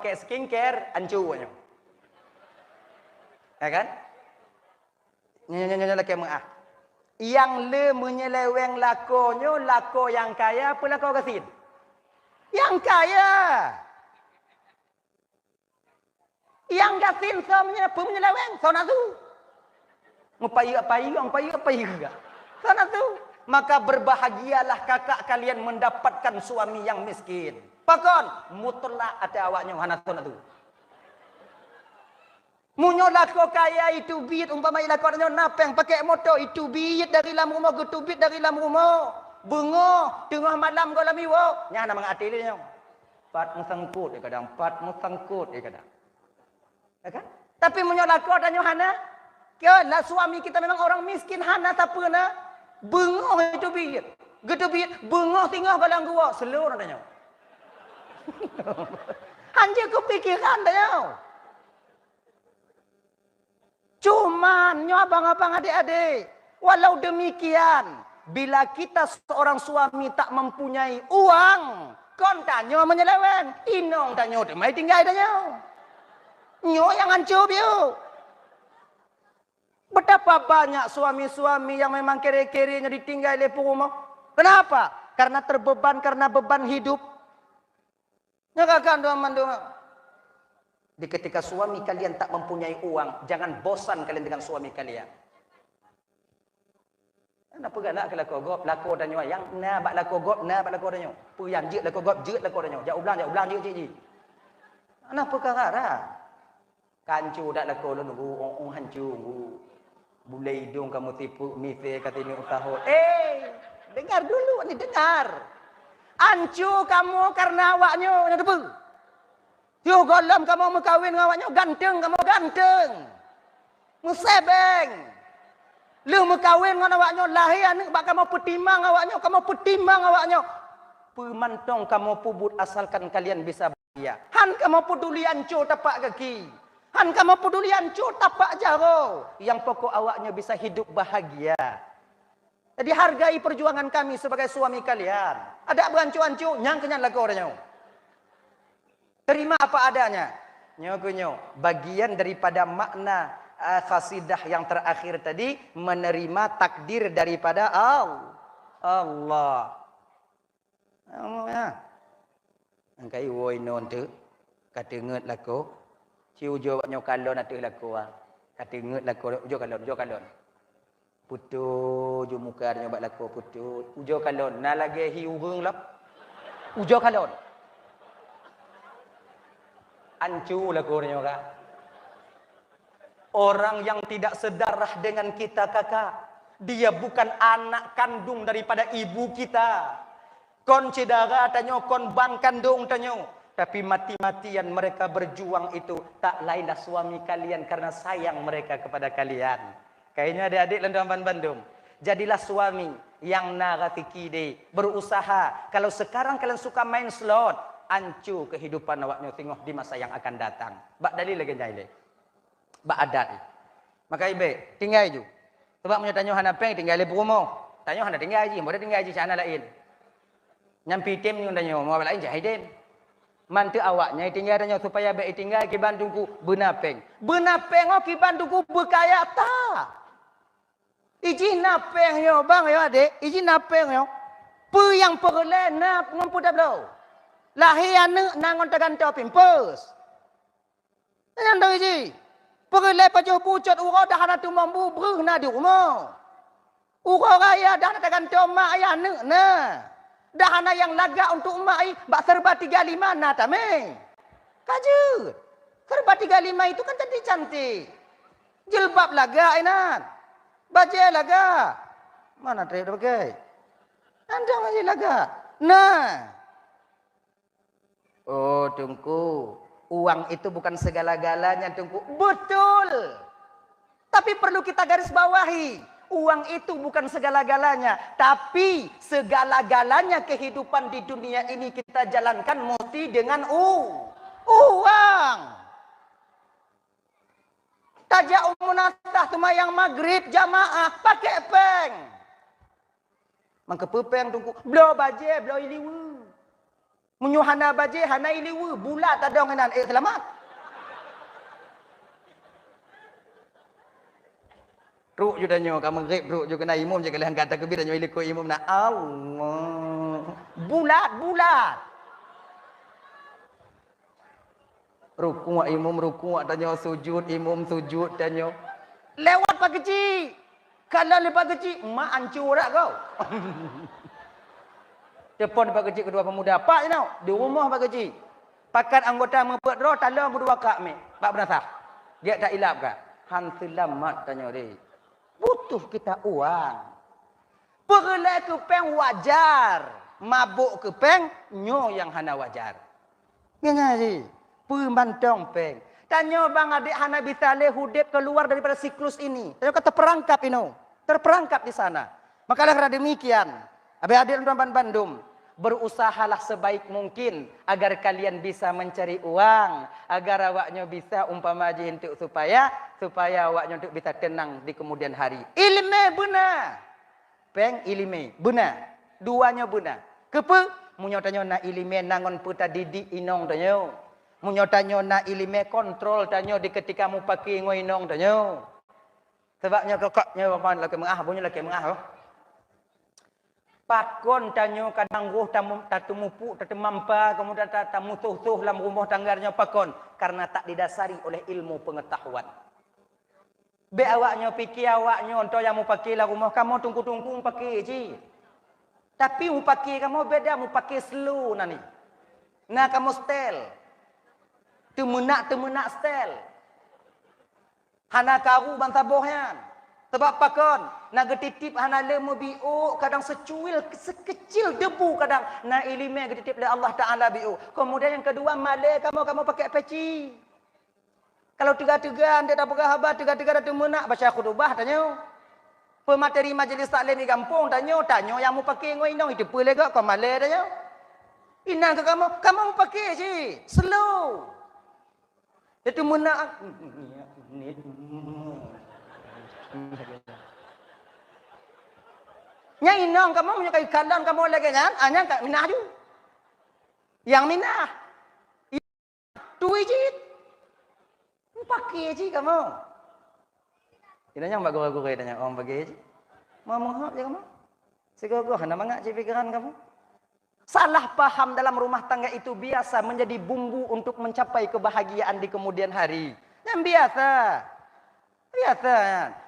Speaker 2: Pakai skincare, ancu pak nyo. Ya kan? Nyanyi-nyanyi laki maaf. Yang le menyeleweng lakonyo, lako yang kaya apa lako kasin? Yang kaya. Yang kasin semuanya apa menyeleweng? Sana tu. Ngupayu juga. Sana tu. Maka berbahagialah kakak kalian mendapatkan suami yang miskin. Pakon, mutlak ada awaknya hana sana tu. Munyo lako kaya itu bit umpama lako nyo napeng pakai motor itu bit dari dalam rumah gitu bit dari dalam rumah bungo tengah malam go lami wo nya na mga atili nyo pat musangkut dia kadang pat musangkut dia kadang ya kan tapi munyo lako danyo hana kyo lah suami kita memang orang miskin hana tapena bungo itu bit gitu bit bungo tinggal balang gua seluruh danyo anjir kepikiran danyo. Cuman nyo abang-abang adik-adik. Walau demikian. bila kita seorang suami tak mempunyai uang, kon tanya menyeleweng, inong tanya tu mai tinggal tanya. Nyo yang hancur biu. Betapa banyak suami-suami yang memang kere-kerenya ditinggal oleh rumah. Kenapa? Karena terbeban, karena beban hidup. Nyakakan teman-teman. Di ketika suami kalian tak mempunyai uang, jangan bosan kalian dengan suami kalian. Kenapa gak nak ke lako gop, lako dan nyo yang na bak lako gop, na bak lako dan nyo. Puyang je lako gop, je lako dan nyo. Jak ulang je. Kenapa kara? Kancu dak lako lu nunggu ong hancu. Bulai hidung kamu tipu, mite kata ini utaho. Dengar dulu ni dengar. Ancu kamu karena awaknya, ada apa? Yo golem kamu mau kawin dengan awaknya, ganteng kamu ganteng. Musebeng. Lu mau kawin dengan awaknya, lahir anak bak kamu petimang awaknya, Pemantong kamu pubut asalkan kalian bisa bahagia. Han kamu peduli ancu tapak kaki. Han kamu peduli ancu tapak jaro. Yang pokok awaknya bisa hidup bahagia. Jadi hargai perjuangan kami sebagai suami kalian. Ada berancu-ancu, nyang kenyan lagu orangnya. Terima apa adanya. Nyo. Bagian daripada makna khasidah yang terakhir tadi, menerima takdir daripada Allah. Angkai woi non tu, kata nget lagu. Ciu ujo nyo kalon atuh laku kata nget laku ujo kalon putu jo muka nyo bak laku putu ujo kalon na lagi hi urung lap ujo kalon ancu laku nyo ka orang yang tidak sedarah dengan kita kakak, dia bukan anak kandung daripada ibu kita, kon cedara tanyo kon bang kandung tanyo. Tapi mati-matian mereka berjuang itu tak lainlah suami kalian karena sayang mereka kepada kalian. Kayaknya adik-adik Lendawan Bandung. Jadilah suami yang naratiki deh, berusaha. Kalau sekarang kalian suka main slot, ancu kehidupan awaknya tengok di masa yang akan datang. Bak dalil lagi jahil. Bak adat. Maka ibe tinggal ju. Sebab punya tanya hana peng tinggal di rumah. Tanya hana tinggal je, boleh tinggal je sana lain. Nyampi tim ni tanya mau lain jahil dem. Mantu awaknya tinggal tanya supaya baik tinggal ke Bandungku benapeng. Benapeng oh ke Bandungku berkaya tak. Izin napeng yo bang yo adik, izin napeng yo. Pu yang perle nap ngompu dah belum. Lahir anak nangon tegan topim pus. Yang tahu izin. Perle pajuh pucut uro dah nak tu mampu beruh na di rumah. Uro raya dah nak tegan tomak ayah anak na. Dah anak yang laga untuk emak ai bak serba 35 na tameng. Kaju. Serba 35 itu kan cantik-cantik. Jilbab laga ainan. Baju laga. Mana tadi pakai? Andang aja laga. Nah. Oh, Tungku. Uang itu bukan segala-galanya, Tungku. Betul. Tapi perlu kita garis bawahi. Uang itu bukan segala-galanya, tapi segala-galanya kehidupan di dunia ini kita jalankan mesti dengan uang. Tajak umunatah tumayang maghrib jamaah pakai peng. Mangkepeng Tungku, blo baje, blo iliwu. Menyuhana baje, hana iliwu, bulat ada ngenan selamat. Ruk juga nyo, kamu grip ruk juga na imum je kalian kata kebir nyo iliko imum na Allah. Bulat. Ruku imum ruku tanyo sujud imum sujud tanyo. Lewat pak kecil. Kalau lepas kecil mak hancur dak kau. Telepon pak kecil kedua pemuda. Pak you know, di rumah pak kecil. Pakat anggota mempet roh tala berdua kak me. Pak benasah. Dia tak ilap kah? Han selamat tanyo deh. Butuh kita uang. Perle ke peng wajar. Mabuk ke peng, nyo yang hana wajar. Ngengari. Pemantong peng. Tanya bang adik hana bisa hudip keluar daripada siklus ini. Tanya kata terperangkap ini. Terperangkap di sana. Makalah kerana demikian. Adik-adik Lendawan Bandung. Berusahalah sebaik mungkin agar kalian bisa mencari uang, agar awaknya bisa umpama je untuk supaya awaknya untuk bisa tenang di kemudian hari. Ilmu benar. peng ilime. Benar. Duanya benar. Kepa? Munyo tanyo na ilime nangon puta didik inong tanyo. Munyo tanyo na ilime kontrol tanyo di ketika mu pakai ngoinong tanyo. Sebabnya kokoknya bapak laki mengah, bunyi laki mengah. Pakon tanyo kadang roh tatu mupuk, tatu mampa, kemudian tamu tuh dalam rumah tanggarnya pakon. Karena tak didasari oleh ilmu pengetahuan. Be awaknya fikir awaknya untuk yang mu pakai lah rumah kamu tunggu-tunggu pakai je. Tapi mu pakai kamu beda, mu pakai slow nani. Nah kamu style. Temenak style. Hana karu bantah bohyan. Sebab pakon, nak getitip hana lemu biu, kadang secuil, sekecil debu kadang. Na ilime getitip dari Allah Ta'ala biu. Kemudian yang kedua, malai kamu pakai peci. Kalau tiga-tiga, anda tak berhabat, tiga-tiga dah temenak, baca khutbah, tanya. Pemateri majlis taklim di kampung, tanya yang mu pakai ngoinong, itu boleh ke, kau malai, tanya. Inang ke kamu mu pakai je, slow. Itu menak. Nyai nong kamu punya kai kandang kamu lagi kan? Anya tak minah ju. Yang minah. Tu ijit. Pakai je kamu. Tidak yang bagus-bagus tanya orang pakai je. Mau menghap je kamu. Segogoh hana mangak je pikiran kamu. Salah paham dalam rumah tangga itu biasa menjadi bumbu untuk mencapai kebahagiaan di kemudian hari. Yang biasa. Biasa.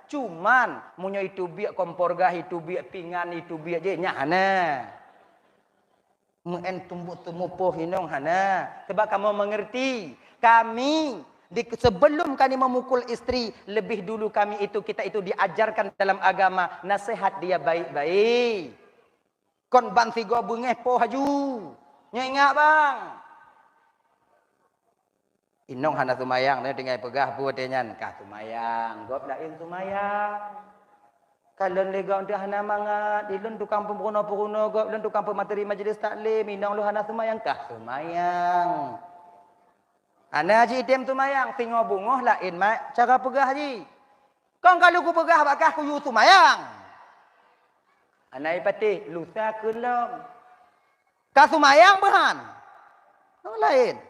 Speaker 2: Cuman munyo itu biak kompor gah itu biak pingan itu biak je nya hana. Muen tumbuk-tumbuh hinong hana. Sebab kamu mengerti, kami sebelum kami memukul istri, lebih dulu kita itu diajarkan dalam agama nasihat dia baik-baik. Kon ban tiga bengeh po haju. Nya ingat bang. Inong hana tumayang ne tinggal pegah buat denyan kah tumayang gop lain tumayang kalon lega untuk hana mangat dilun tukang pembunuh gop lun tukang pemateri majlis taklim inong lu hana tumayang kah tumayang ana ji dem tumayang tingo bungoh lain mak cara pegah ji kong kalau ku pegah bakah ku yu tumayang ana ipati lusa kelom kah tumayang bahan lain.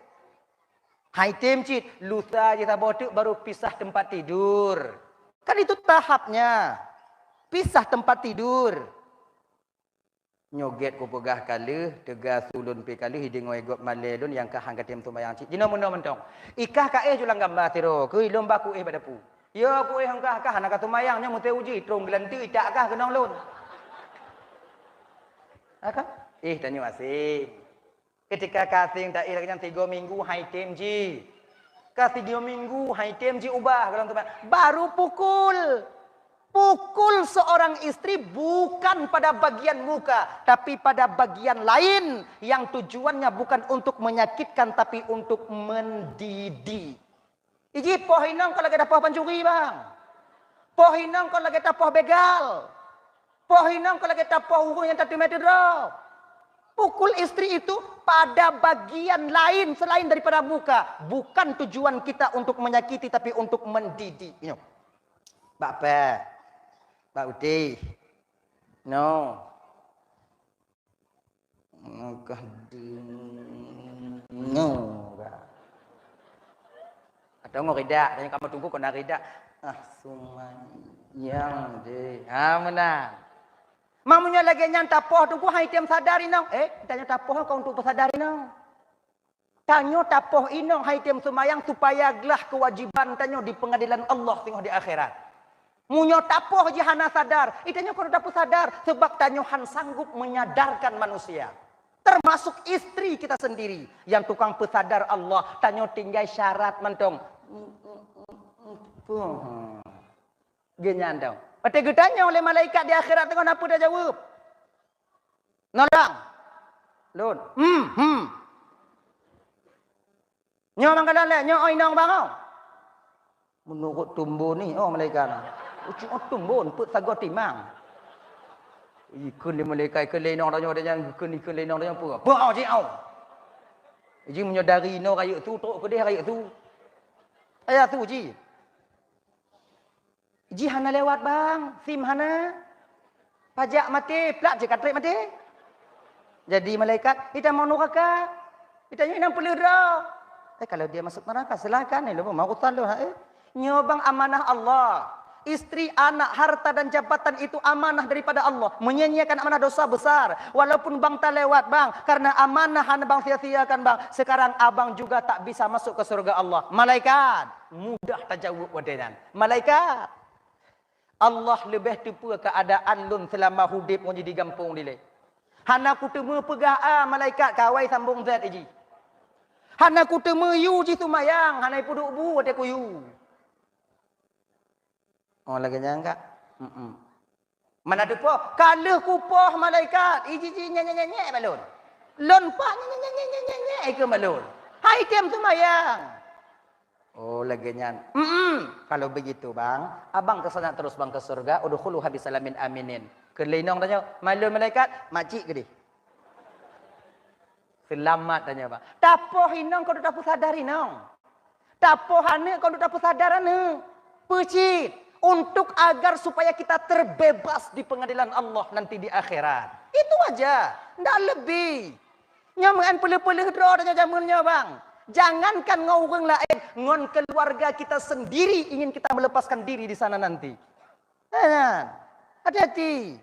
Speaker 2: Hai tim cit, lusa kita botek baru pisah tempat tidur. Kan itu tahapnya. Pisah tempat tidur. Nyoget ku pegah kali, tegas ulun pi kali hiding ngoi malelun yang kahang katim tu mayang cit. Jino meno mentong. Ikah ka julang gambar tiro, ku lomba ku badapu. Yo ku hangkah kah nak tu mayangnya mute uji trong gelanti tak kah kenong lun. Akah? Tanya masih. Ketika kasing tak ilang 3 minggu hai tem ji. Kasih 3 minggu hai tem ji ubah kalau teman. Baru pukul. Pukul seorang istri bukan pada bagian muka, tapi pada bagian lain yang tujuannya bukan untuk menyakitkan tapi untuk mendidik. Iji pohinang kalau kita poh pancuri bang. Pohinang kalau kita poh begal. Pohinang kalau kita poh urung yang 1 meter draw. Pukul istri itu pada bagian lain selain daripada muka. Bukan tujuan kita untuk menyakiti tapi untuk mendidik. Bapak, Pak Uti. No. No. Atau mau ridak. Tanya kamu tunggu kau nak ridak. Sumayang deh. Menang. Mamunya lagi nyanta poh tu ku hai tiam sadari nang. Tanya tapoh kau untuk sadari nang. Tanyo tapoh inong hai tiam semayang supaya gelah kewajiban tanyo di pengadilan Allah tengok di akhirat. Munyo tapoh je hana sadar. Tanyo kau dapat sadar sebab tanyo han sanggup menyadarkan manusia. Termasuk istri kita sendiri yang tukang pesadar Allah. Tanyo tinggal syarat mentong. Genyandau. Pati gedanya oleh malaikat di akhirat tengok apa dah jawab. Nolang. Lun. Nyo mangkala le, nyo oi nong bangau. Menurut tumbuh ni, malaikat. Uci tumbun put sago timang. Ikun le malaikat ke le nong danyo dan ikun le nong danyo apa? Apa ji au. Ji menyadari no raya tu tok ke dia raya tu. Ayat tu ji. Ji hana lewat bang, SIM hana. Pajak mati, pelak je katrik mati. Jadi malaikat, kita mau neraka. Kita yang perlu dah. Kalau dia masuk neraka, silakan. Mau urusan lu. Nyobang amanah Allah. Istri, anak, harta dan jabatan itu amanah daripada Allah. Menyanyiakan amanah dosa besar. Walaupun bang tak lewat bang. Karena amanah bang sia-siakan bang. Sekarang abang juga tak bisa masuk ke surga Allah. Malaikat. Mudah tajawub wadinan. Malaikat. Allah lebih tipu keadaan lun selama hidup mau jadi gampung dilek. Hana ku temu pegah malaikat kawai sambung zat iji. Hana ku temu yu ji sumayang. Hana puduk bu ada ku yu. Oh lagi nyangka. Mana tu po? Kalau kupoh malaikat, iji nyanyi balon. Lonpak nyanyi ke balon. Hai tiam semayang. Oh lagi nyan. Kalau begitu bang, abang kesana terus bang ke surga. Udkhulu habis salamin aminin. Kelenong tanya, malun malaikat, makcik ke dia? Selamat tanya bang. Tapoh inong kau tak sadar inong. Tapoh ane kau tak sadar ane. Pecit. Untuk agar supaya kita terbebas di pengadilan Allah nanti di akhirat. Itu aja. Tidak lebih. Nyaman pelih-pelih draw dan jamunnya bang. Jangankan ngau orang lain. Ngon keluarga kita sendiri ingin kita melepaskan diri di sana nanti. Hati-hati.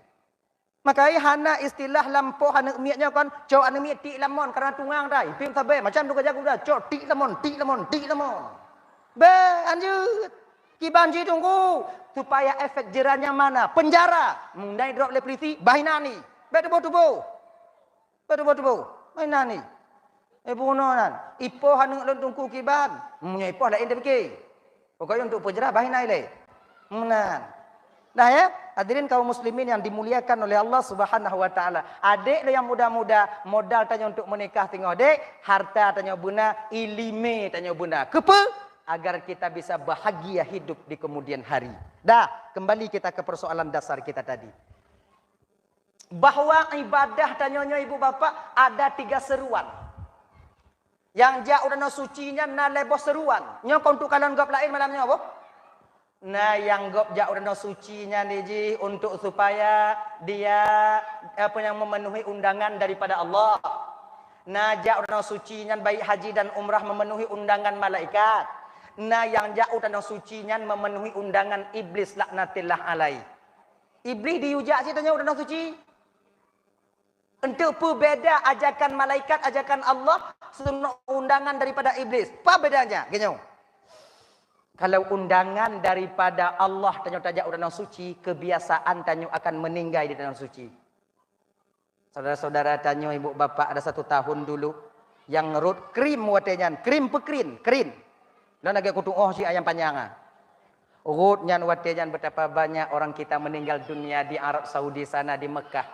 Speaker 2: Makanya hana istilah lampu hana miaknya kan. Cok hana miak tik lamon karena tungang dah. Pim sabai macam tu kerja aku dah. Cok tik lamon, tik lamon, tik lamon. Lanjut. Kibanji tunggu supaya efek jerahnya mana? Penjara, naik drop oleh polisi, bahinani, betubo, bahinani. Bunuhan, ipo hanung lon tunggu kiban, ipo lain demi. Pokoknya untuk penjara bahinai le, menan. Nah ya, hadirin kaum muslimin yang dimuliakan oleh Allah Subhanahu Wa Taala. Adik yang muda-muda, modal tanya untuk menikah tengok adik, harta tanya bunda, ilime tanya bunda, kepe. Agar kita bisa bahagia hidup di kemudian hari. Dah, kembali kita ke persoalan dasar kita tadi. Bahwa ibadah dan nyonya ibu bapa ada 3 seruan. Yang jak udah sucinya na lebos seruan. Nyo untuk kalian gop lain malamnya apa? Nah yang gop jak udah sucinya niji untuk supaya dia apa yang memenuhi undangan daripada Allah. Nah jak udah sucinya baik haji dan umrah memenuhi undangan malaikat. Nah yang jauh dan sucinya memenuhi undangan iblis laknatillah alai. Iblis diujak sih tanya udah suci. Untuk berbeza ajakan malaikat, ajakan Allah, undangan daripada iblis. Apa bedanya? Gini. Kalau undangan daripada Allah tanya tajak udah suci, kebiasaan tanya akan meninggal di dalam suci. Saudara-saudara tanya ibu bapak ada 1 tahun dulu yang ngerut krim watenyan, krim pekrin, krin. Dan agak kutung si ayam panjang. Urut nyan watejan betapa banyak orang kita meninggal dunia di Arab Saudi sana di Mekah.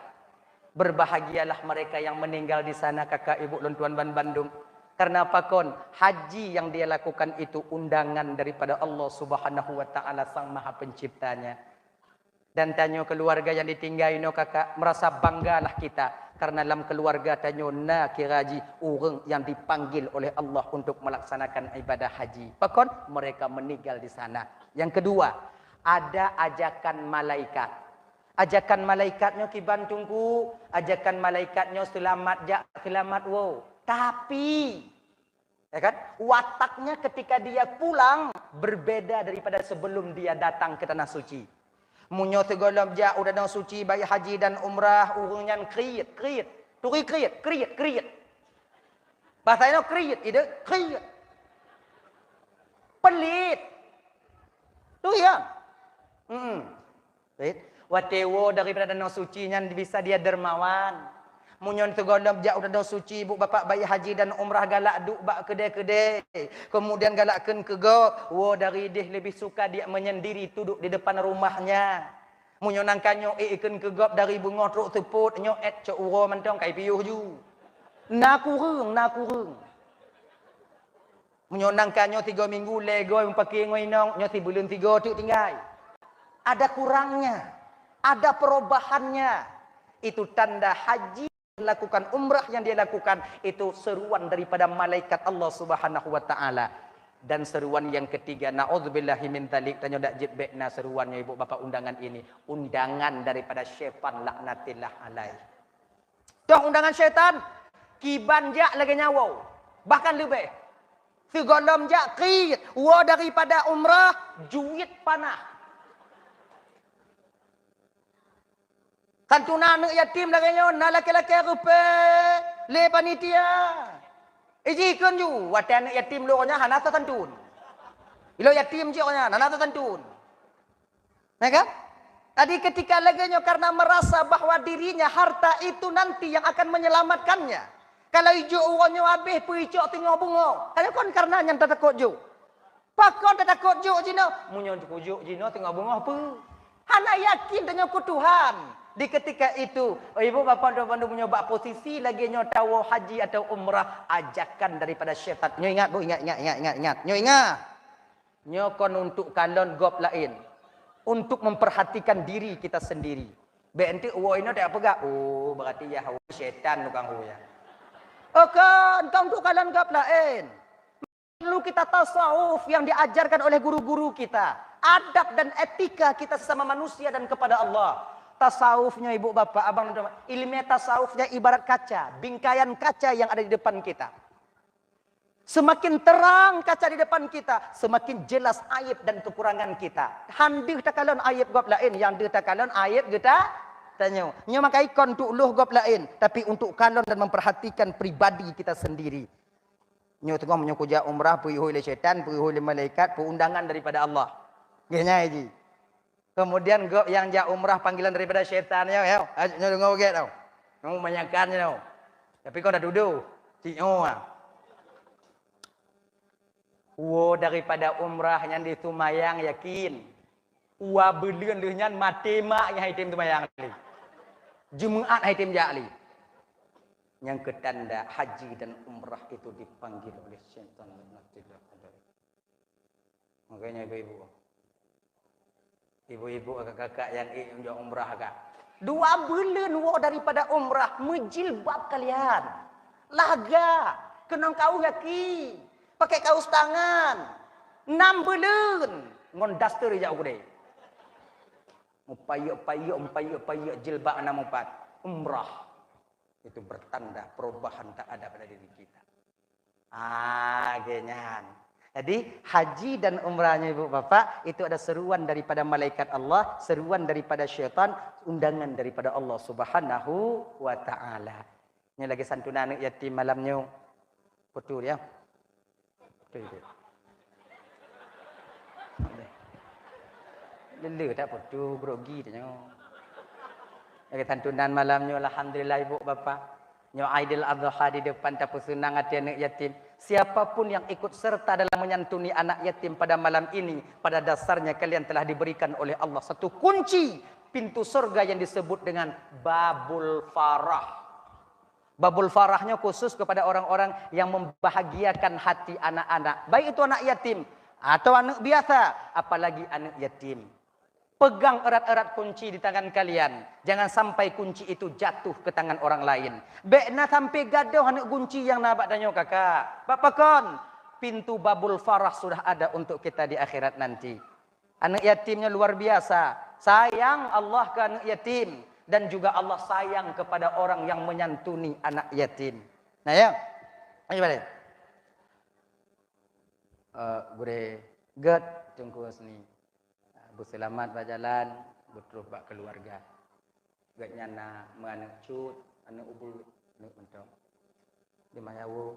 Speaker 2: Berbahagialah mereka yang meninggal di sana kakak ibu dan tuan ban Bandung. Karena apa kon? Haji yang dia lakukan itu undangan daripada Allah Subhanahu Wa Taala Sang Maha Penciptanya. Dan tanya keluarga yang ditinggal no kakak merasa banggalah kita. Karena dalam keluarga tanya na kiraji orang yang dipanggil oleh Allah untuk melaksanakan ibadah haji. Pakon mereka meninggal di sana. Yang kedua, ada ajakan malaikat. Ajakan malaikatnya kiban tunggu, ajakan malaikatnya selamat wow. Tapi ya kan, wataknya ketika dia pulang berbeda daripada sebelum dia datang ke tanah suci. Munyo segala ja udah nang suci bayi haji dan umrah urungan kriit. Turi kriit. Bahasa itu kriit, ide kriit. Pelit. Tu ya. Watewo daripada danau suci nya bisa dia dermawan. Munyon segala ja udah nang suci ibu bapak bayi haji dan umrah galak duk bak kedai-kedai. Kemudian galakkan ke gok. Wo dari dia lebih suka dia menyendiri duduk di depan rumahnya. Munyon nangkanyo ikan ke gok dari bunga truk seput nyo et cok uro mentong kai piuh ju. Nakurung. Munyon nangkanyo 3 minggu lego pakai ngoinong nyo 3 bulan 3 tu tinggal. Ada kurangnya, ada perubahannya. Itu tanda haji lakukan umrah yang dia lakukan itu seruan daripada malaikat Allah Subhanahu Wa Taala. Dan seruan yang ketiga, na'udzubillahi min dzalik, tanya dak jibna seruannya ibu bapak undangan ini, undangan daripada syaitan laknatillah alaih. Dah undangan syaitan, kiban jak lagi nyawa, bahkan lebih. Segolom jak qid, wa daripada umrah, juit panah. Santuna anak yatim lagi nyawa, na laki-laki rupa, le panitia. Ijikun ju, wate anak yatim lo nya hana tantun. Ilo yatim je nya hana tantun. Ya kan? Tadi ketika laganya karena merasa bahwa dirinya harta itu nanti yang akan menyelamatkannya. Kalau ijo uangnya habis puicok tengok bunga. Kalau kon karena yang tak takut ju. Pakon tak takut ju jino. Munyo takut jino tengok bunga apa? Hana yakin dengan Tuhan. Di ketika itu, ibu bapak dan mencoba posisi lagi nyo tahu haji atau umrah, ajakan daripada syaitan. Nyo ingat bu, ingat. Nyo ingat. Nyo kon untuk kalon gop lain. Untuk memperhatikan diri kita sendiri. Benti uwo ini tak apa gak? Oh, berarti ya syaitan tukang ya. Oh kan, kau untuk kalon gop lain. Perlu kita tasawuf yang diajarkan oleh guru-guru kita. Adab dan etika kita sesama manusia dan kepada Allah. Tasawufnya ibu bapak, abang dan ilmu tasawufnya ibarat kaca, bingkaian kaca yang ada di depan kita. Semakin terang kaca di depan kita, semakin jelas aib dan kekurangan kita. Handih takalon aib gop lain, yang dia takalon aib kita tanya. Nya maka ikon untuk luh gop lain, tapi untuk kalon dan memperhatikan pribadi kita sendiri. Nyo tengok menyokuja umrah, pergi oleh syaitan, pergi oleh malaikat, undangan daripada Allah. Genya haji. Kemudian yang jak umrah panggilan daripada syaitan ya, nyo dengar get tau. Kamu banyakkan tau. Tapi kau dah duduk. Cikno ah. Wo daripada umrah yang ditumayang yakin. Wa belian lehnya mati mak yang haitim tumayang ali. Jumaat haitim jak ali. Yang ketanda haji dan umrah itu dipanggil oleh syaitan. Makanya ibu-ibu. Ibu-ibu kakak-kakak yang ingin umrah kak. 2 bulan wo daripada umrah menjilbab kalian. Laga, kena kau yakin. Pakai kaos tangan. 6 bulan ngon daster je aku deh. Upaya jilbab 64 umrah. Itu bertanda perubahan tak ada pada diri kita. Genyan. Jadi haji dan umrahnya ibu bapak itu ada seruan daripada malaikat Allah, seruan daripada syaitan, undangan daripada Allah Subhanahu wa taala. Ini lagi santunan anak yatim malamnya. Betul ya? Betul. Lele tak betul grogi tanya. Lagi santunan malamnya alhamdulillah ibu bapak. Nyo Aidil Adha di depan tapu senang hati anak yatim. Siapapun yang ikut serta dalam menyantuni anak yatim pada malam ini, pada dasarnya kalian telah diberikan oleh Allah satu kunci pintu surga yang disebut dengan Babul Farah. Babul Farahnya khusus kepada orang-orang yang membahagiakan hati anak-anak. Baik itu anak yatim atau anak biasa, apalagi anak yatim. Pegang erat-erat kunci di tangan kalian. Jangan sampai kunci itu jatuh ke tangan orang lain. Bekna sampai gaduh anak kunci yang nabak danyo kakak. Bapak kon, pintu Babul Farah sudah ada untuk kita di akhirat nanti. Anak yatimnya luar biasa. Sayang Allah ke anak yatim. Dan juga Allah sayang kepada orang yang menyantuni anak yatim. Nah ya, ayo balik. Gure, get, tunggu sini. Bu selamat berjalan, betul bak keluarga. Gatnya na menganak cut, anak ubul, anak mentok. Di mayawu.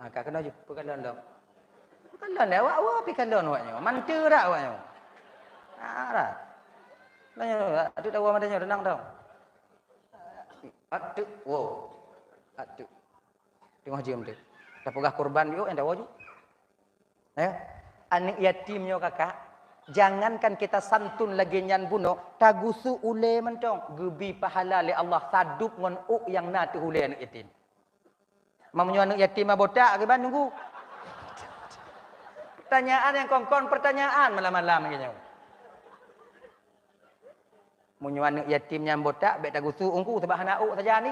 Speaker 2: Kakak kena je, pekalon dong. Pekalon dah, awak pekalon awaknya. Mantu dah awaknya. Dah. Tanya, aduh tahu madanya renang dong. Aduh, wow. Aduh. Tengok jam tu. Dah pegah korban yuk yang dah wajib. Ya. Anak yatimnya kakak, jangankan kita santun lagi nyan bunuh, tagusu ule mentong, gebi pahala le Allah sadup ngon yang na tu ule anak yatim. Mamnya anak yatim botak ke ban nunggu. Pertanyaan yang kongkon pertanyaan malam-malam gini. Munyo anak yatim nyan botak bet tagusu ungku sebab hanau saja ni.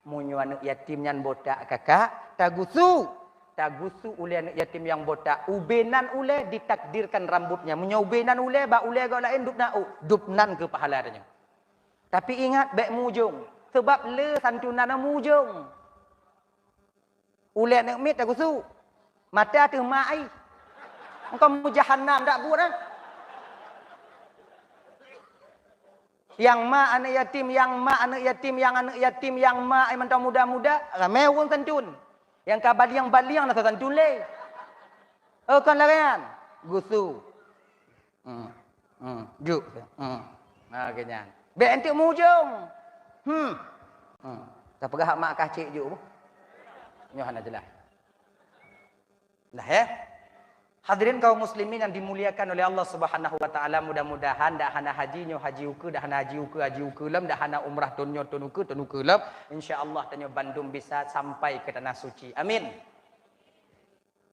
Speaker 2: Munyo anak yatim nyan botak kakak tagusu. Tagusu oleh anak yatim yang botak. Ubenan oleh ditakdirkan rambutnya. Munyo ubenan oleh ba oleh gak lain dupnan ke pahalanya. Tapi ingat bet mujung sebab le santunan mujung. Oleh anak mit tagusu. Mata tu mai. Engkau mu jahannam tak buat dah. Yang ma anak yatim, yang ma anak yatim, yang anak yatim, yang ma ai mentang muda-muda, ramai orang santun. Yang ka baliang-baliang nak santun le. Oh kan layan. Gusu. Juk. Kenyan. Be entik mujung. Tak pegah mak kacik juk. Nyohana jelas. Lah ya. Hadirin kaum muslimin yang dimuliakan oleh Allah Subhanahu wa taala, mudah-mudahan dah hana haji nyo haji uku, dah hana haji uku lam, dah hana umrah tunyo tunuku lam, insyaallah tanyo Bandung bisa sampai ke tanah suci. Amin.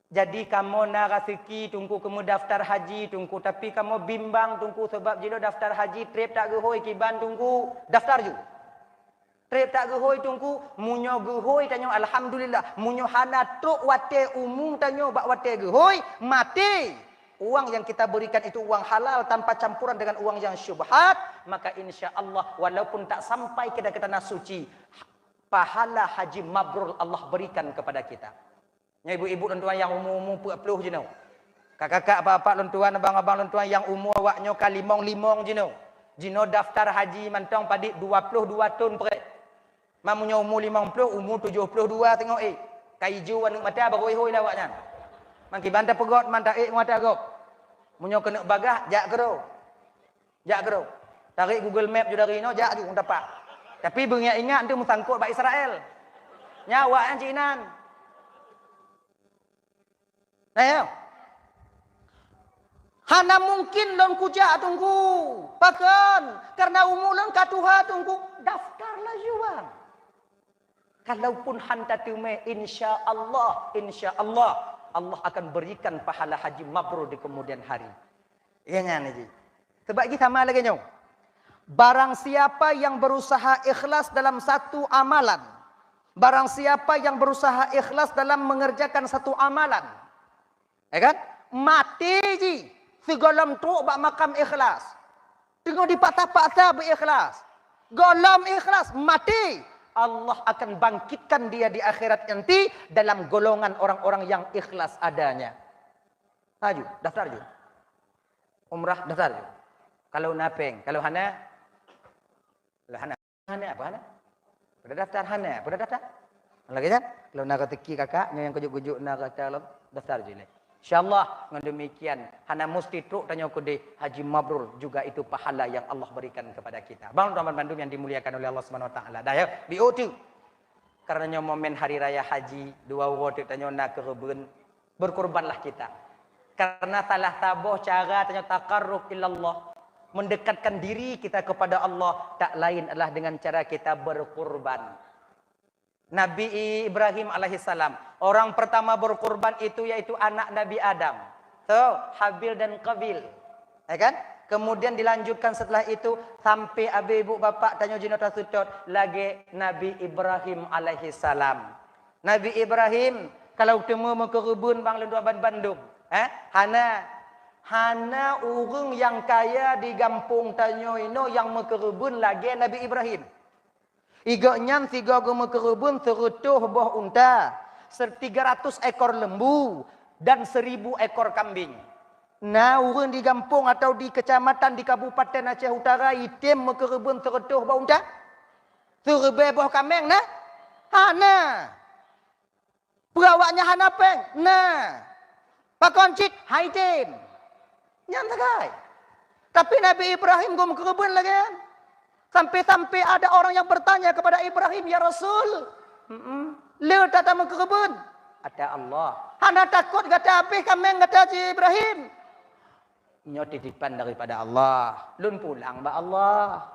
Speaker 2: Jadi kamu nak rezeki tunggu kamu daftar haji tunggu, tapi kamu bimbang tunggu sebab jilo daftar haji trip tak gehoi kiban tunggu daftar ju. Trip tak gehoi tunggu munyo gehoi tanyo alhamdulillah, munyo hana truk wate umum tanyo bak wate gehoi mati. Uang yang kita berikan itu uang halal tanpa campuran dengan uang yang syubhat, maka insya-Allah walaupun tak sampai ke tanah suci, pahala haji mabrur Allah berikan kepada kita. Ya ibu-ibu dan tuan yang umur-umur 40 je no. Kakak-kakak, bapak dan tuan, abang-abang dan tuan yang umur awaknyo ka limong-limong je no. Jino daftar haji mantong padik 22 tahun pre. Mamunyo umur 50, umur 72 tengok kaiju anu mata berhoi-hoi lah awaknya. Mangki banta pegot manta ngata gop. Munyo kena bagah jak kero. Jak kero. Tarik Google Map je dari no jak ju dapat. Tapi beringat-ingat tu musangkut bak Israel. Nyawa an cinan. Ayo. Hana mungkin lon kuja tunggu. Bahkan karena umur lon katuha tunggu daftarlah jual. Kalaupun hanta tume insya-Allah Allah akan berikan pahala haji mabrur di kemudian hari. Ingat ni. Sebab kita sama lagi nyo. Barang siapa yang berusaha ikhlas dalam satu amalan, barang siapa yang berusaha ikhlas dalam mengerjakan satu amalan, ya kan? Mati ji. Segolam tu bak makam ikhlas. Tengok di patah-patah berikhlas. Golam ikhlas mati. Allah akan bangkitkan dia di akhirat nanti dalam golongan orang-orang yang ikhlas adanya. Haju, daftar ju. Umrah daftar ju. Kalau napeng, kalau hana apa hana? Pada daftar hana, pada daftar. Lagi kan? Kalau nak teki kakak, yang kujuk-kujuk nak kata daftar ju. InsyaAllah dengan demikian hana musti truk tanya kode haji mabrur juga itu pahala yang Allah berikan kepada kita. Bang teman Bandung yang dimuliakan oleh Allah Subhanahu wa taala. Dah ya, BO2. Karena momen hari raya haji, dua waktu tanya nak kerebun, berkorbanlah kita. Karena salah tabuh cara tanya taqarrub illallah, mendekatkan diri kita kepada Allah tak lain adalah dengan cara kita berkorban. Nabi Ibrahim alaihissalam, orang pertama berkorban itu yaitu anak Nabi Adam. So, Habil dan Qabil. Ya kan? Kemudian dilanjutkan setelah itu sampai abe ibu bapak tanya jinata sutut lagi Nabi Ibrahim alaihissalam. Nabi Ibrahim kalau temu ke kebun bang lendu Bandung, hana urang yang kaya di kampung tanyo ino yang mekerubun lagi Nabi Ibrahim. Iga nyam tiga goma kerubun serutuh buah unta, 300 ekor lembu dan 1000 ekor kambing. Nah, urang di kampung atau di kecamatan di Kabupaten Aceh Utara item mekerubun serutuh buah unta, serbe buah kambing nah. Hana. Perawaknya hana peng. Nah. Pakoncit haitim. Nyam tagai. Tapi Nabi Ibrahim goma kerubun lagi kan. Sampai-sampai ada orang yang bertanya kepada Ibrahim, ya Rasul, lu tak tahu ke kebun? Ada Allah. Hana takut kata apa kami kata si Ibrahim? Nyo titipan daripada Allah. Lun pulang ba Allah.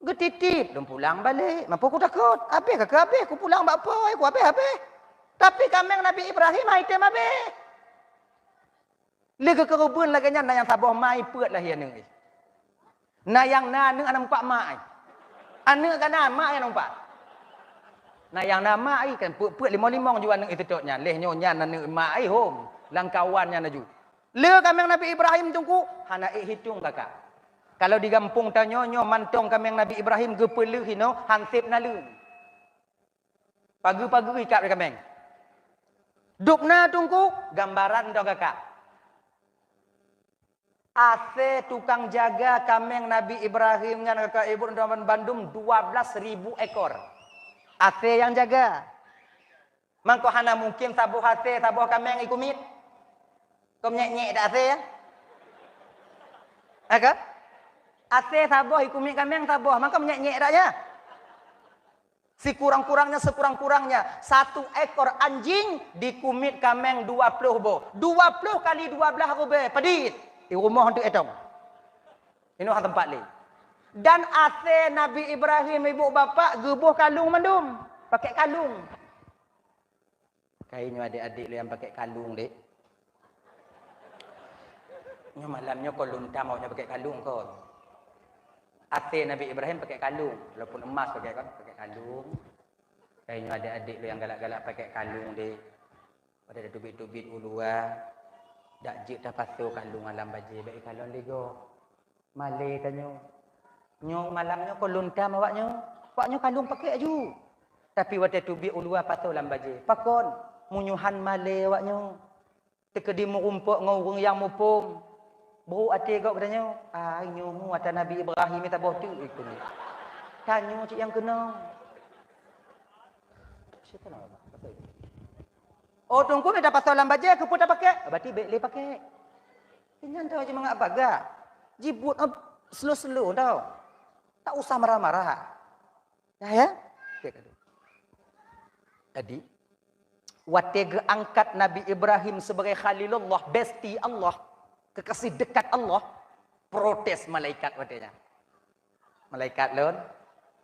Speaker 2: Getitip, lun pulang balik. Mampu aku takut. Apa kakak apa? Aku pulang ba apa? Aku apa? Tapi kami Nabi Ibrahim item apa? Lu ke kebun lagi nya yang sabar mai peut lah yang ni. Nah yang ane nampak mak. Ane kan mak yang nampak. Nah yang nama ai kan puak limong juga nang itu toknya. Leh nyonya nang mak ai hom. Langkawannya naju. Le kameng Nabi Ibrahim tungku hana hitung kakak. Kalau di kampung tanyonyo mantong kameng Nabi Ibrahim gepelu hino hansip nalu. Pagi-pagi ikat kameng. Dukna tungku gambaran to kakak. AC tukang jaga kameng Nabi Ibrahim ngan kakak ibu Ndaman Bandung 12.000 ekor. AC yang jaga. Mangko hana mungkin sabuh AC sabuh kameng ikumit. Kau nyek-nyek dak AC ya? Aga? AC sabuh ikumit kameng sabuh, mangko nyek-nyek dak ya? Sekurang-kurangnya 1 ekor anjing dikumit kameng 20 bo. 20 kali 12 rube pedit. Di rumah untuk etong. Ini tempat ni. Dan AC Nabi Ibrahim ibu bapa gebuh kalung mandum. Pakai kalung. Kayaknya adik-adik yang pakai kalung dek. Ini malamnya kau lunta maunya pakai kalung kau. AC Nabi Ibrahim pakai kalung. Walaupun emas pakai kalung. Kayaknya adik-adik yang galak-galak pakai kalung dek. Ada tubit-tubit ulua. Dak jik dah patuh kalung alam baje baik kalung lego. Malay tanyo. Nyo malamnya ko luntam awaknyo. Awaknyo kalung pakai aju. Tapi wate tubi ulua patuh alam baje. Pakon munyuhan malay awaknyo. Tekedi murumpuk ngurung yang mupum. Bau ate kau katanya. Ah nyo ata Nabi Ibrahim ta boh tu ikut ni. Tanyo cik yang kena. Siapa nama? Oh tunggu ni dapat soalan baja ke pun dah pakai. Berarti baik le pakai. Jangan tahu je mengak baga. Jibut slow-slow tau. Tak usah marah-marah. Ya? Jadi watega angkat Nabi Ibrahim sebagai Khalilullah, besti Allah, kekasih dekat Allah, protes malaikat watenya. Malaikat lon,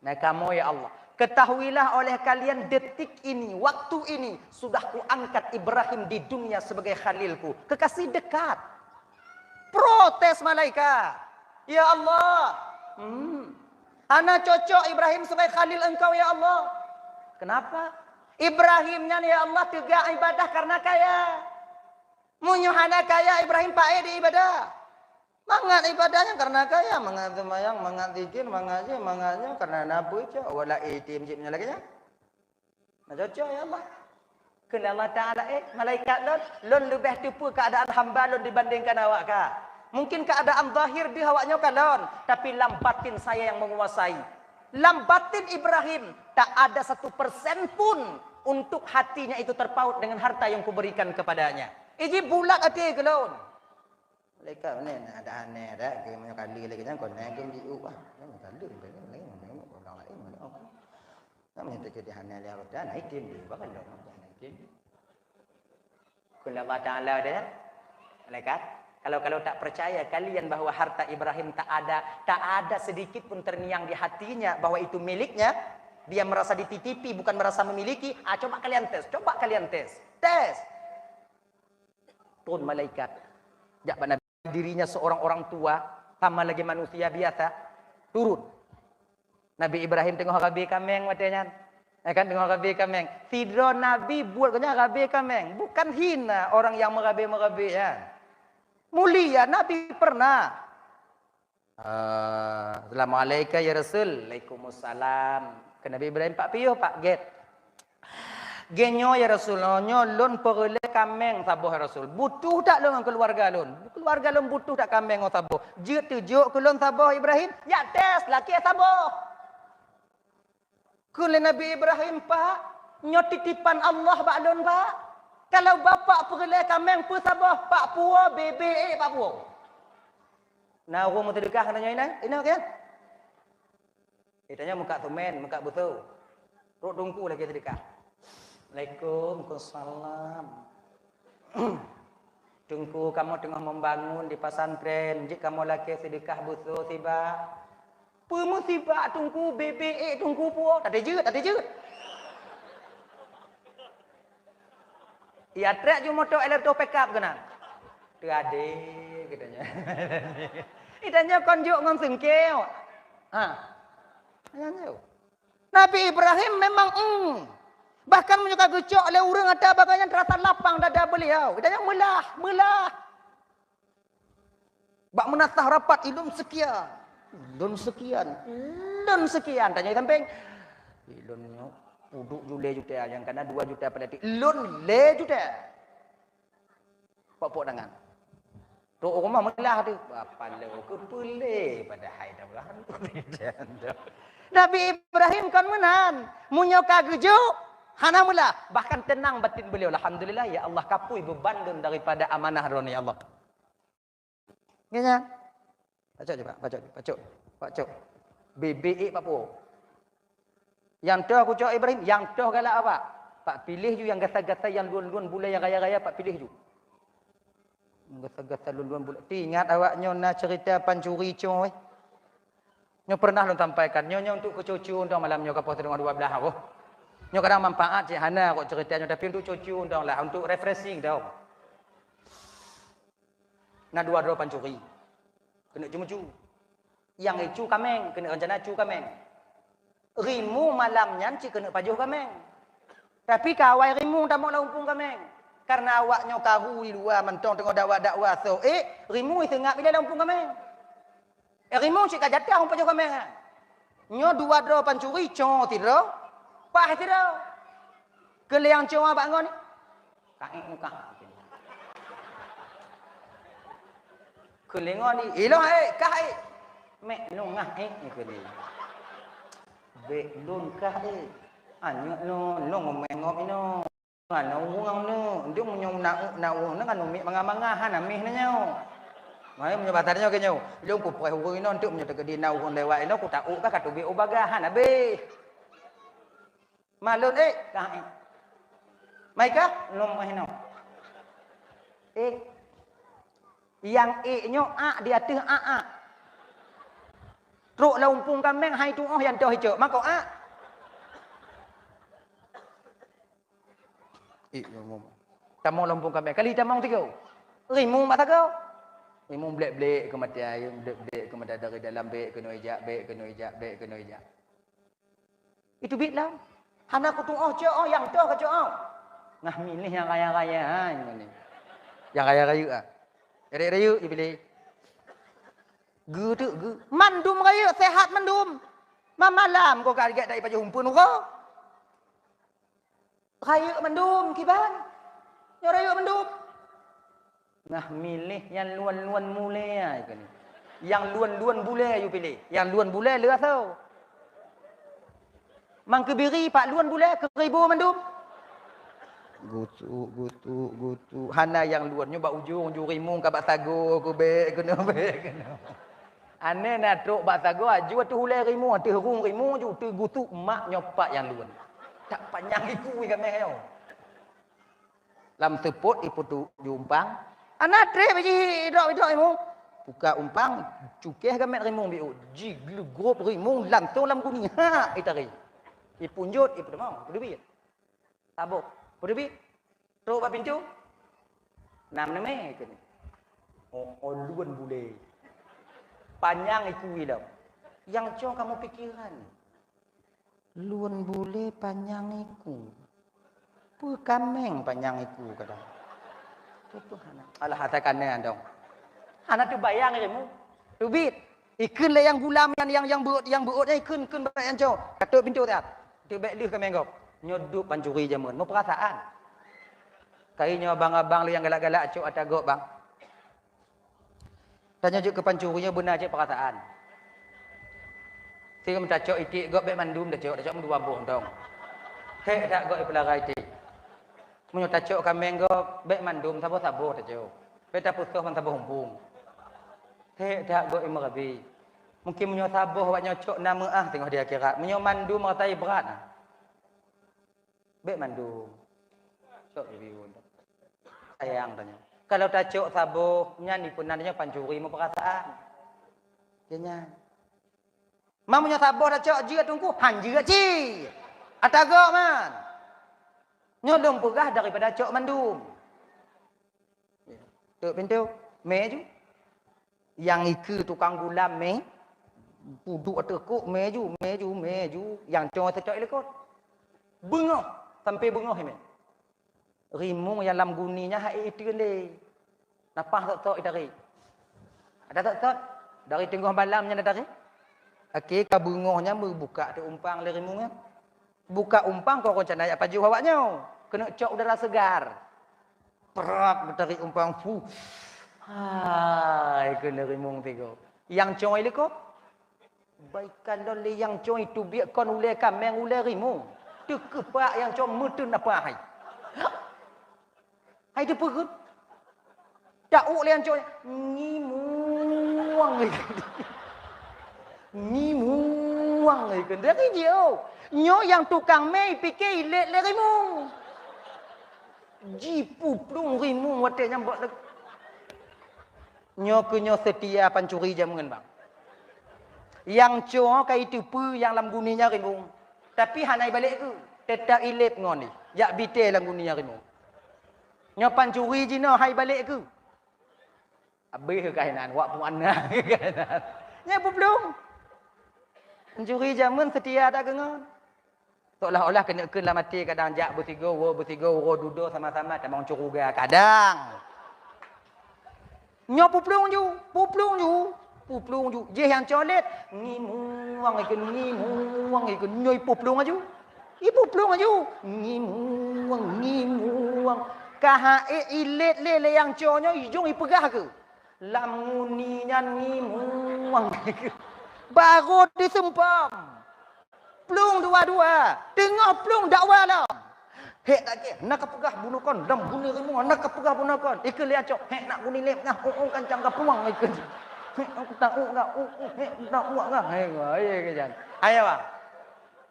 Speaker 2: nah kamu ya Allah, ketahuilah oleh kalian detik ini, waktu ini sudah kuangkat Ibrahim di dunia sebagai khalilku, kekasih dekat. Protes malaikat. Ya Allah, ana cocok Ibrahim sebagai khalil engkau ya Allah. Kenapa? Ibrahimnya ya Allah tegak ibadah karena kaya. Munyuhana kaya Ibrahim pakai di ibadah. Mangat ibadahnya karena kaya, mangat semayang, mangat zikir, mangatnya karena nabu je, wala itim jibnya lagi ya. Nah cocok ya Allah. Kena Allah Ta'ala malaikat lon lebih tipu keadaan hamba lon dibandingkan awak ka. Mungkin keadaan zahir di awaknya kalon, tapi lambatin saya yang menguasai. Lambatin Ibrahim tak ada 1% pun untuk hatinya itu terpaut dengan harta yang kuberikan kepadanya. Iji bulat hati kelon. Mereka ni ada aneh ada, kita punya kali lagi jangan kau naik game diu ah, jangan kali lagi orang lain mana apa? Kami tu jadi aneh lihat dah naik game di, bahkan dah naik game. Kalau Allah Taala dia, malaikat, kalau tak percaya kalian bahawa harta Ibrahim tak ada sedikit pun terngiang di hatinya bahawa itu miliknya, dia merasa dititipi bukan merasa memiliki. Coba kalian tes, Turun malaikat, jangan dirinya seorang orang tua, sama lagi manusia biasa, turun. Nabi Ibrahim tengok rabi kameng matanya. Kan tengok rabi kameng. Tidro Nabi buat kena rabi kameng. Bukan hina orang yang merabi ya. Mulia Nabi pernah. Assalamualaikum ya Rasul. Waalaikumsalam. Ke Nabi Ibrahim Pak Piyo Pak Get. Genyo ya Rasulullah lon perle kameng sabuh ya Rasul. Butuh tak lon keluarga lon? Keluarga lon butuh tak kameng o sabuh? Jet tujuk ke lon sabuh Ibrahim? Ya tes laki sabuh. Kule Nabi Ibrahim Pak, nyot titipan Allah bak lon Pak. Kalau bapak perle kameng pu sabuh, Pak puo bebe Pak puo. Nah, rumah terdekah katanya ini kan? Itanya muka tumen, muka butuh. Rok dongku lagi terdekah. Waalaikumsalam. Tunggu kamu tengah membangun di pesantren. Jika kamu laki sedekah butuh tiba. Pemusibah tunggu BBE tunggu puo. Tak ada jut. Ya trek je motor elektro pick up kena. Tak ada. katanya. Idanya konjuk ngom sengkeu. Nabi Ibrahim memang bahkan menyuka gecok oleh orang ada bagainya terasa lapang dada beliau. Idanya melah. Bak menatah rapat ilum sekian. Tanya samping. Ilunnya uduk jule juta yang kena 2 juta pelati. Ilun le juta. Pok tangan. Tu rumah melah tu. Apa le ke pele pada hai dah belah. Nabi Ibrahim kan menan. Munyoka gejuk. Hana mula. Bahkan tenang batin beliau. Alhamdulillah ya Allah kapui beban daripada amanah ron ya Allah. Gini. Pacok. BBE Pak Po. Yang tu aku cakap Ibrahim, yang tu galak apa? Pak pilih ju yang gata-gata yang luan-luan bulai yang raya-raya Pak pilih ju. Gata-gata luan-luan bulai. Ingat awaknya nak cerita pancuri coy. Nyo pernah lu sampaikan, nyo untuk kecucu untuk malam nyo kapal tengah 12 aku. Nyo kadang manfaat cik Hana kok ceritanya tapi untuk cucu untuk lah, untuk refreshing dah. Nah 2 pancuri. Kena cuma-cu. Yang itu kameng, kena rencana cu kameng. Rimu malamnya cik kena pajuh kameng. Tapi kawai rimu tak mau lampung kameng. Karena awaknya karu di luar mentong tengok dakwah-dakwah so rimu itu ngak bila lampung kameng. Rimu cik kajatah orang pajuh kameng. Nyo 2 pancuri cong tidak. Pah tidak. Keliang cong abak ngon ni. Kain muka. Kelengon ni, iloh kah mek longah ni kali. Be lon kah anyo no ngomong ino. Ngano uang no, dia menyong nak kan mek mangah-mangah amih nyo. Mai menyebatannya ke nyo. Long ku poe huru ino untuk menyo tegedi nau kon lewat ino ku tak ka katu be ubagahan abe. Malon kah mai kah lom ino. Yang nyo di atas a. Truk laumpung kameng hai tu yang toh hijau. Maka a. Tamu laumpung kameng. Kali tamu tiga. Rimu mak takau. Rimu blek-blek ke mati air. Blek-blek ke mati dari dalam bek kena ijak. Itu bit lah. Hana ku tu yang toh ke cok. Ngah milih yang raya-raya. Yang raya-raya Raya pilih. Ge. Mandum raya sehat mandum. Malam kau kaget dari paju humpun kau. Raya mandum kiban. Ya raya mandum. Nah milih yang luan-luan mulai kan. Yang luan-luan bule you pilih. Yang luan bule leh tau. Mang kebiri pak luan bule ke 1000 mandum. Gutu. Hana yang luar nyoba ujung rimu ka bak sago ku be kena. Ane nak truk bak sago aju tu hulai rimu tu hurung rimu ju tu gutu mak nyopak yang luar. Tak panjang iku kan meh yo. Lam teput ipu tu jumpang. Ana tre biji dok rimu. Buka umpang cukeh kan mek rimu biu. Ji grup rimu lantung lam kuning. Ha itari. Ipunjut ipu mau. Berbit. Tabuk. Berbit. Teruk pak pintu. 6 nama ke ni. Luan bule. Panjang iku hidup. Yang cong kamu pikiran. Luan bule panjang iku. Kameng panjang iku kadang. Itu hana. Alah hatakannya dong. Hana tu bayang ilmu. Tu bit. Ikun lah yang gulam yang beut ikun bayang cong. Katuk pintu tak. Tu baik lih kameng kau. Nyoduk pancuri jamun. Mau perasaan. Kayaknya abang-abang yang galak-galak cok atau gok bang. Tanya je ke pancurinya benar je perasaan. Saya minta cok itik gok baik mandum dah cok mendua buah dong. Hek tak gok ipelarai itik. Munyo tak cok kameng gok baik mandum sabo-sabo dah cok. Baik tak pusuh man sabo humpung. Hek tak gok imerabi. Mungkin munyo sabo awaknya cok nama tengok di akhirat. Munyo mandum ratai berat. Baik mandum. Cok review. Sayang tanya. Kalau tak cok sabo nyanyi pun nantinya pancuri mau perasaan. Kenya. Mamunya sabo tak cok juga tunggu han juga ci. Atagok man. Nyolong pegah daripada cok mandum. Tu pintu meju. Yang iku tukang gula me. Duduk tekuk meju. Yang cong secok lekot. Bengok. Sampai bengok ini. Rimung yang lam guninya hai itu le. Napah tok dari. Ada tok dari tengah malamnya dari. Okey ka bengoknya membuka tu umpang le rimungnya. Buka umpang kau rencana apa ju awaknya. Kena cok udara segar. Perak dari umpang fu. Hai kena rimung tiga. Yang cong lekot. Baikan dole yang cong itu biar kon ule kameng ule rimung. Tu kepak yang cong mutun apa hai. Hai tu perut. Tak ule yang cong ngimuang. Ngimuang kan dari dia. Nyo yang tukang mei fikir le rimung. Jipu plung rimung wate nyambok. Nyo kunyo setia pancuri jamungan bang. Yang cong kai tipu yang lam guninya rimung. Tapi hanai balik ke. Tetap ilip ngon ni. Jak bite lam guninya rimung. Nyo pancuri jina hai balik ke. Habis ke kainan. Wak puana ke kainan. Nya belum. Pancuri jamun setia tak kengon. Seolah-olah kena lah mati kadang jak bertiga, duduk sama-sama. Tamang curuga kadang. Nyo puplung ju. Dia yang colet ngimuang ikut nyoi puplung aju. Puplung aju. Ngimuang. Kaha ilet lele yang conyo ijung ipegah ke. Lamuninya ngimuang. Baru disempam. Plung dua-dua. Tengah plung dakwa lah. Hek tak ke, nak kepegah bunukan. Dam bunyi rimung, nak kepegah bunukan. Ikut lihat cok. Hek nak bunyi lep, nak kancang kapuang ikut. Aku tak nak uak ngah. Ayo kejan. Ayo bang.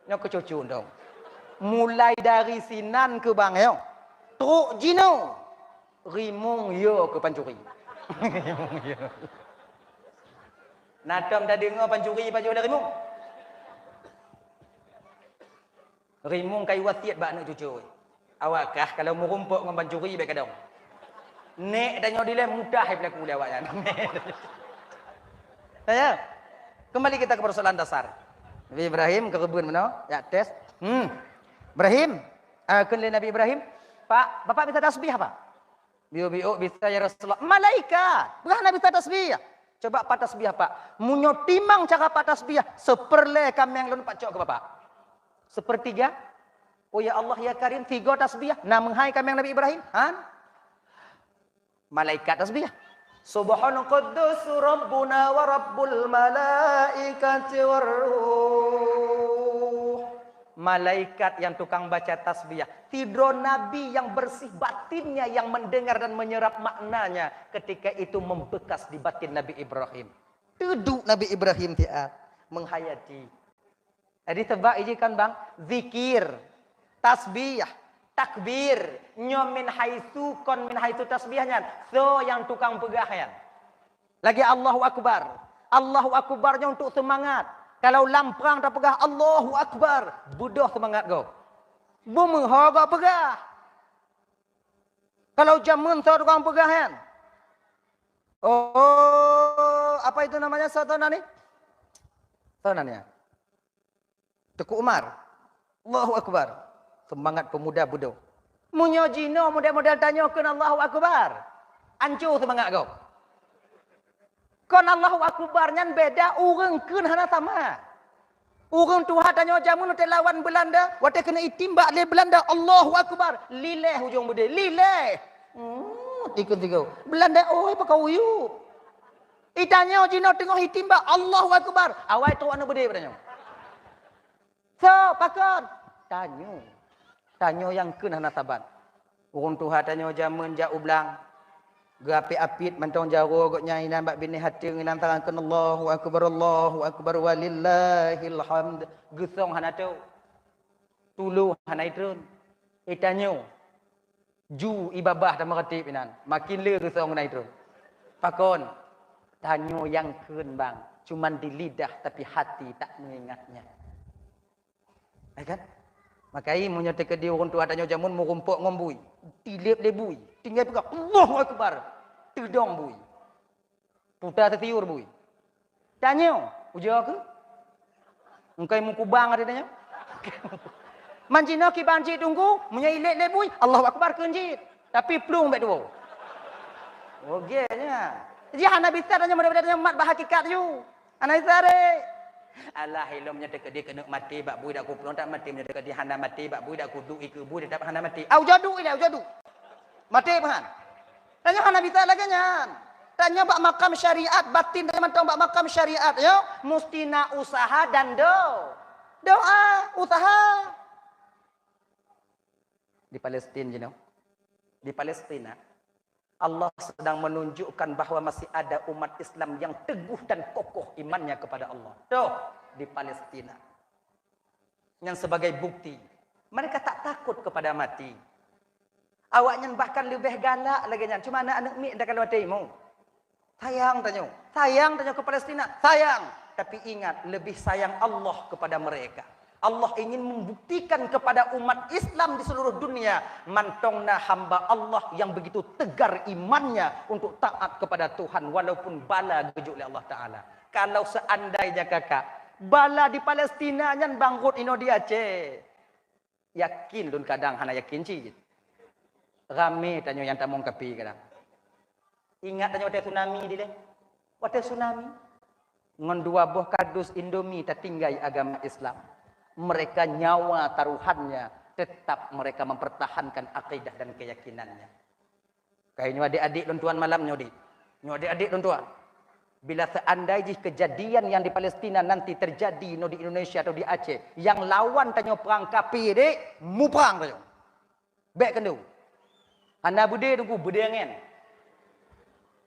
Speaker 2: Nyok kecucu dong. Mulai dari Sinan ke Bang yo. Truk Jino. Rimung yo ke pancuri. Rimung yo. Nadam dah dengar pancuri dari rimung. Rimung kai wasiat bak nak cucu. Awakkah kalau merumpuk dengan pancuri baik kadang. Nek dan nyodile mudah hai berlaku mudah awak. Ya. Kembali kita ke persoalan dasar. Nabi Ibrahim ke kebun mana? Ya, tes. Ibrahim, Nabi Ibrahim, Pak, Bapak bisa tasbih apa? Bio bisa ya Rasulullah. Malaikat, bukan Nabi bisa tasbih. Coba Pak tasbih apa? Munyo timang cara Pak tasbih. Seperle kami yang lun Pak cok ke Bapak. Sepertiga. Oh ya Allah ya Karim, 3 tasbih. Nameng hai kami yang Nabi Ibrahim. Malaikat tasbih. Subhana quddus rabbuna wa rabbul malaikati warruh. Malaikat yang tukang baca tasbih. Tidur Nabi yang bersih batinnya, yang mendengar dan menyerap maknanya. Ketika itu membekas di batin Nabi Ibrahim. Duduk Nabi Ibrahim tiap menghayati. Jadi tebak ini kan bang. Zikir, tasbih, takbir, nyomin haitsu kon min haitsu tasbihnya. So yang tukang pegahan. Lagi Allahu Akbar. Allahu Akbarnya untuk semangat. Kalau lamprang tak pegah Allahu Akbar, budoh semangat kau. Bumi haga pegah. Kalau jamun so tukang pegahan. Oh, apa itu namanya satu nani? Sonanya. Teku Umar. Allahu Akbar. Semangat pemuda budo. Munyo jino model-model tanyakan Allahu Akbar. Ancur semangat kau. Kon Allahu Akbar nyan beda urang keun hana sama. Urang Tuhan tanya jamun te lawan Belanda, wate kena itimbak le Belanda Allahu Akbar. Lileh hujung bude, lileh. Ikut tiga. Belanda oi pa kau yu. Itanya jino tengah itimbak Allahu Akbar. Awai tu anu bude bertanya. So, pakon Tanyo yang keun hana saban. Urang Tuhan tanya jamun ja ublang. Gapi apit mantong jaro gok nyai nan bak bini hati nginan tarangkeun Allahu akbar walillahil hamd. Gesong hana tu. Tulu hana itrun. Itanyo. Ju ibabah ta merti pinan. Makin le gesong hana itrun. Pakon tanyo yang keun bang. Cuman di lidah tapi hati tak mengingatnya. Kan? Makai menyata ke dia orang tua tanya jamun merumpuk ngombui. Tilip lebui. Tinggal pegang Allahu Akbar. Tedong bui. Putar tertiur bui. Tanya, ujar ke? Engkau mu kubang ada tanya. Manjina ki banjir tunggu, menyailit lebui, Allahu Akbar kenjit. Tapi plung bet tu. Ogenya. Jadi hana bisa tanya mudah-mudahan mat bahakikat you. Ana isare. Allah ilmunya dekat dia kena mati bak bui dak ku pelon tak mati menyedek dia hana mati bak bui dak ku du iku bui dak hana mati. Au jadu ile au jadu. Mati pahan. Tanya hana bisa lagi nyan. Tanya bak makam syariat batin teman tahu bak makam syariat yo mustina usaha dan doa usaha. Di Palestina you know. Di Palestina Allah sedang menunjukkan bahwa masih ada umat Islam yang teguh dan kokoh imannya kepada Allah. Tuh, di Palestina. Yang sebagai bukti, mereka tak takut kepada mati. Awaknya bahkan lebih galak lagi. Cuma anak mi dah kalau matimu. Sayang tanya ke Palestina. Sayang. Tapi ingat, lebih sayang Allah kepada mereka. Allah ingin membuktikan kepada umat Islam di seluruh dunia mantongna hamba Allah yang begitu tegar imannya untuk taat kepada Tuhan walaupun bala gejuk oleh Allah Ta'ala. Kalau seandainya kakak bala di Palestina yang bangkrut ino di Aceh, yakin lun kadang hana yakin cik rame tanya yang tamong kapi kadang ingat tanya waktu tsunami dile waktu tsunami ngon dua buah kardus Indomie tertinggai agama Islam. Mereka nyawa taruhannya tetap mereka mempertahankan akidah dan keyakinannya. Kayaknya adik-adik tuan malam nyodi. Adik-adik tuan. Bila seandainya kejadian yang di Palestina nanti terjadi di Indonesia atau di Aceh, yang lawan tanya perang kapi dek, mu perang tanya. Baik kendu. Anda bude tunggu bude angin.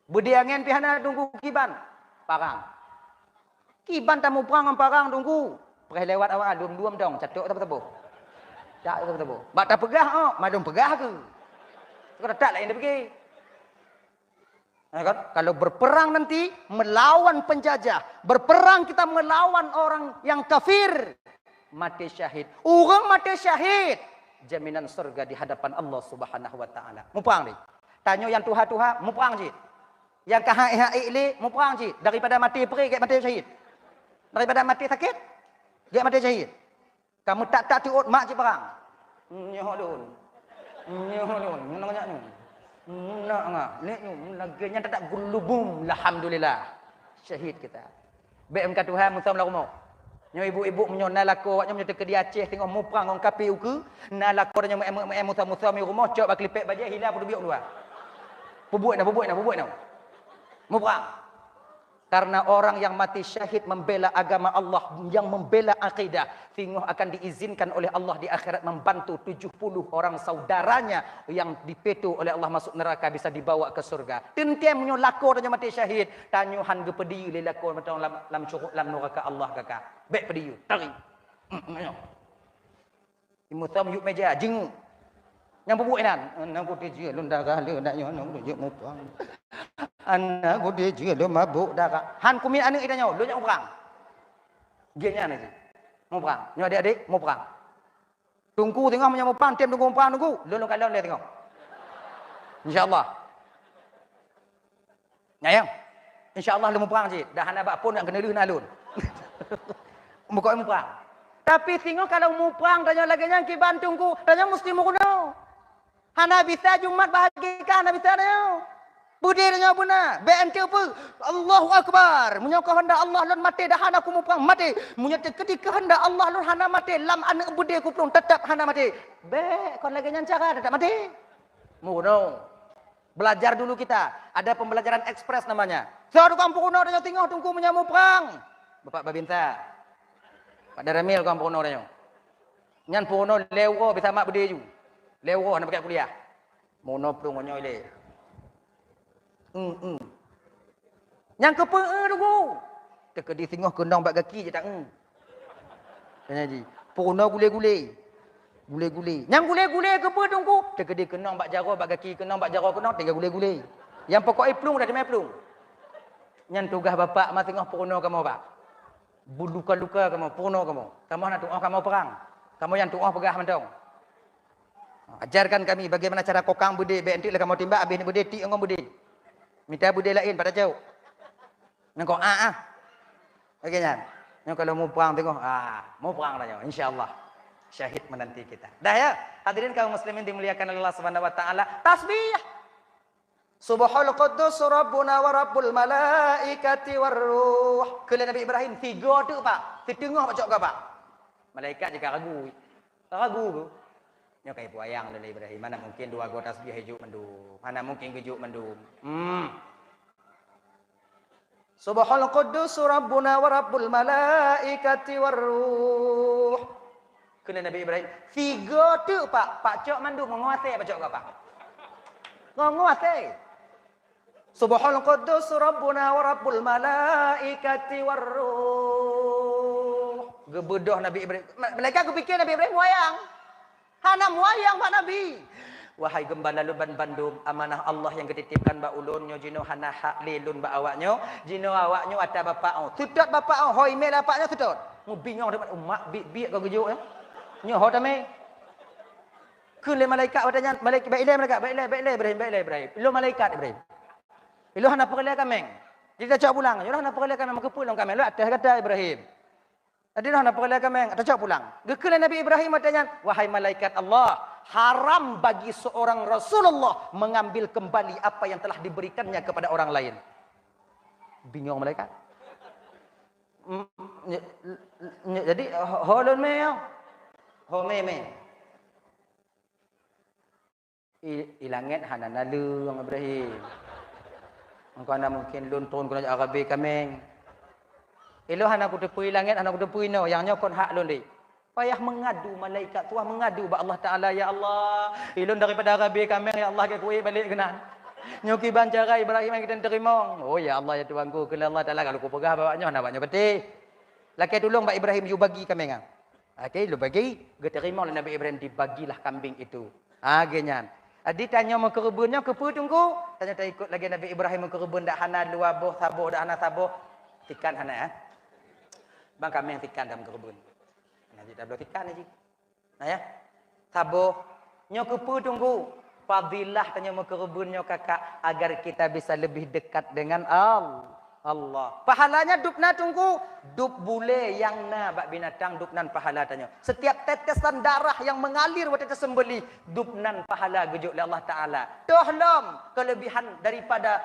Speaker 2: Bude angin pihana tunggu kiban. Parang. Kiban tamu perang dengan parang tunggu. Perih lewat awak dum-dum dong, catuk tebu-tebu. Tak tebu-tebu. Bak tak pegah oh, madum pegah ke. Kau tak lain dia pergi. Kan? Kalau berperang nanti melawan penjajah, berperang kita melawan orang yang kafir, mati syahid. Orang mati syahid, jaminan surga di hadapan Allah Subhanahu wa taala. Mu perang ni. Tanya yang tuha-tuha, mu perang je. Yang kahai-hai le, mu perang je. Daripada mati perih ke mati syahid. Daripada mati sakit, dia mati syahid. Kamu tak tiut mak je perang. Nyoh dun. Menangnya ni. Nak ngah. Ni laganya tak gulubum. Alhamdulillah. Syahid kita. Baik engkau Tuhan musam la rumah. Nyo ibu-ibu menyo nalako awaknya menyo ke di Aceh tengok mu perang orang kapi uku. Nalako nya musam di rumah cok bak lipek bajak hilang pun biok luar. Pubuik na. Mu perang. Karena orang yang mati syahid membela agama Allah, yang membela akidah, sehingga akan diizinkan oleh Allah di akhirat membantu 70 orang saudaranya yang dipetu oleh Allah masuk neraka bisa dibawa ke surga. Tentiam menyo lakor tanya mati syahid, tanyuhan ge pediu le lakor macam lam curuk lam neraka Allah kakak. Baik pediu, tarik. Imutam yuk meja jingu. Yang bubuinan, nang putih je lunda gale nak yo nang je mu puang. Anak ku dia juga dia mabuk dah kak. Han kumin anak kita nyawa, dia mau perang. Dia nya nanti, mau perang. Nyawa adik-adik mau perang. Tunggu tengok mau perang, tiap tunggu perang tunggu. Lalu kalau dia tengok. InsyaAllah. Nyayang. InsyaAllah lu mau perang je. Dah anak bak pun nak kena lun alun. Muka mau perang. Tapi tengok kalau mau perang tanya lagi yang kiban tunggu, tanya mesti mau kuno. Hana bisa Jumat bahagikan, hana bisa tanya. Budirnya buna, BNT apa? Allahu Akbar. Munya kehendak Allah lun mati dah hana aku mupang mati. Munya ketika kehendak Allah lun hana mati, lam anak budir ku pelung tetap hana mati. Be, kon lagi nyancara tetap mati. Muno. Belajar dulu kita. Ada pembelajaran ekspres namanya. Saya kampung kuno dah tengok tunggu menyamu perang. Bapak Babinsa. Pak Daramil kampung kuno dah. Nyan kuno lewo bisa mak budir ju. Lewo nak pakai kuliah. Muno pelung nyoy le. Yang kepe tunggu. Teka di tengah kendang bak kaki je tak Tanya ji. Purna gule-gule. Gule-gule. Yang gule-gule kepe tunggu. Teka di kendang bak jara bak kaki, kendang bak jara kendang tinggal gule-gule. Yang pokok plung dah demai plung. Yang tugas bapak mas tengah purna kamu apa? Luka-luka kamu, purna kamu. Kamu nak tuah kamu perang. Kamu yang tuah pegah mentong. Ajarkan kami bagaimana cara kokang bude, bentik lah kamu timbak habis ni bude tik ngom bude. Minta budaya lain pada jauh. Nengko Okey kan? Nyo kalau mau perang tengok, mau perang dah nyo, insya-Allah. Syahid menanti kita. Dah ya, hadirin kaum muslimin dimuliakan oleh Allah Subhanahu wa taala. Tasbih. Subhanal Quddus Rabbuna wa Rabbul Malaikati war Ruh. Kala Nabi Ibrahim 3 tu Pak. Tengah baca ke Pak? Malaikat juga ragu. Ragu tu. Nyo kai puayang Nabi Ibrahim. Mana mungkin 2 go tasbih hijuk mendum. Mana mungkin hijuk mendum. Subhanal Quddus Rabbuna wa Rabbul Malaikati war Ruh. Kena Nabi Ibrahim 3 tu Pak. Pak cok mandum menguasai baca ke Pak? Menguasai. Subhanal Quddus Rabbuna wa Rabbul Malaikati war Ruh. Gebedah Nabi Ibrahim. Mereka kupikir Nabi Ibrahim wayang. Hana wayang Pak Nabi. Wahai gembala luban bandum, amanah Allah yang ketitipkan ba ulun nyo jino hana hak lilun ba awaknyo, jino awaknyo ada bapak au. Tutut bapak au hoi mel bapaknya tutut. Mu bingung depan umat biak kau gejuk ya. Nyo ho tame. Kun le malaikat watanya, malaikat baiklah Ibrahim. Lu malaikat Ibrahim. Ilu hana perle kameng. Jadi dah cak pulang. Ilu hana perle kameng ke pulang kameng. Lu atas kata Ibrahim. Tadi hana perle kameng atau cak pulang. Gekele Nabi Ibrahim katanya, wahai malaikat Allah, haram bagi seorang Rasulullah mengambil kembali apa yang telah diberikannya kepada orang lain. Bingung malaikat. Jadi holon me yo. Ho me. Ilangit hana nalu Ibrahim. Engkau anda mungkin luntun kuna Arabi kameng. Ilo hana ku tepui langit, hana ku tepui no, yang nyokon hak lun dei. Payah mengadu malaikat tuah mengadu ba Allah Taala, ya Allah. Ilun daripada Arabi kameng, ya Allah ke kuih balik kenan. Nyoki bancara Ibrahim yang kita terima. Oh ya Allah ya Tuhanku, kala Allah Taala kalau ku pegah bawanya hana banyak beti. Laki tolong Pak Ibrahim you bagi kameng. Okey, lu bagi, ge terima oleh Nabi Ibrahim dibagilah kambing itu. Genyan. Adik tanya mau ke kebunnya, ke pu tunggu. Tanya tak ikut lagi Nabi Ibrahim mau ke kebun dak hana dua buah sabuh dak hana sabuh. Tikan hana Bang kami yang tikan dalam kebun. Naji dah belum tikan naji. Nah ya. Sabuh nyo ke pu tunggu. Fadilah tanya mau ke kebunnya kakak agar kita bisa lebih dekat dengan Allah. Pahalanya dupna tunggu. Dup bule yang na bak binatang dupnan pahala tanya. Setiap tetesan darah yang mengalir waktu tersembelih dupnan pahala gejuk oleh Allah Taala. Tohlom kelebihan daripada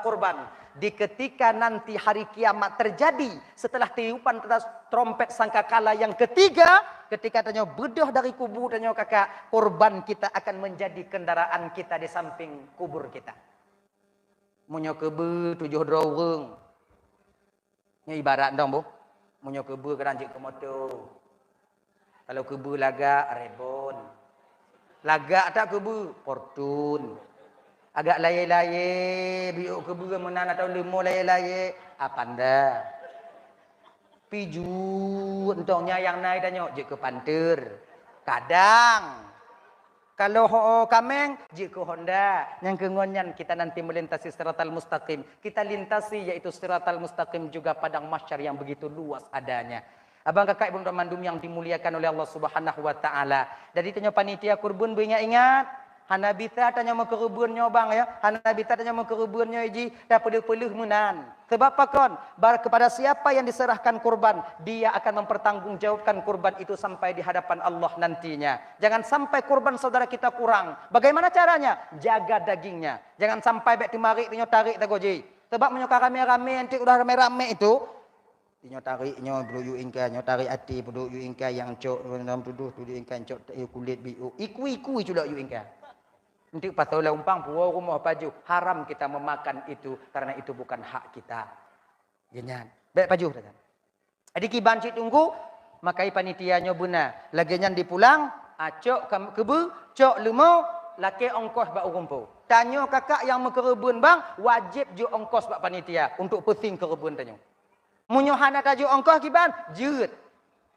Speaker 2: kurban. Di ketika nanti hari kiamat terjadi setelah tiupan trompet sangkakala yang ketiga, ketika tanya bedah dari kubur tanya kakak, kurban kita akan menjadi kendaraan kita di samping kubur kita. Munyo kebe 7 draweng. Nya ibarat dong, Bu. Munyo kebe keranjik ke motor. Kalau kebe lagak rebon. Lagak tak kebe portun. Agak laye-laye biuk kebe menan atau lemo laye-laye apanda. Piju entongnya yang naik tanya je ke panter. Kadang kalau kameng, jika Honda, yang kengonyan kita nanti melintasi siratal mustaqim. Kita lintasi yaitu siratal mustaqim juga padang mahsyar yang begitu luas adanya. Abang kakak ibu mandum yang dimuliakan oleh Allah Subhanahu wa taala. Jadi tanya panitia kurban beringat-ingat. Hanabita tanya mau ke kebunnya bang ya. Hanabita tanya mau ke kebunnya iji. Dah peluh-peluh menan. Sebab apa kon? Kepada siapa yang diserahkan kurban, dia akan mempertanggungjawabkan kurban itu sampai di hadapan Allah nantinya. Jangan sampai kurban saudara kita kurang. Bagaimana caranya? Jaga dagingnya. Jangan sampai bek timarik tinyo tarik tagoji. Sebab menyoka rame-rame nanti udah rame-rame itu. Tinyo tarik nyo bulu ingka, nyo tarik hati bulu ingka yang cok dalam tuduh ingka cok kulit biu. Iku juga ingka. Nanti pasal umpang puau rumah baju haram kita memakan itu karena itu bukan hak kita. Genyan. Baik baju dah. Adik kiban cik tunggu makai panitia nyobuna. Lagenyan dipulang, acok kebu, cok lemo, laki ongkos bak urumpu. Tanyo kakak yang mekerebun bang, wajib ju ongkos bak panitia untuk pusing kerebun tanyo. Munyo hana taju ongkos kiban, jeut.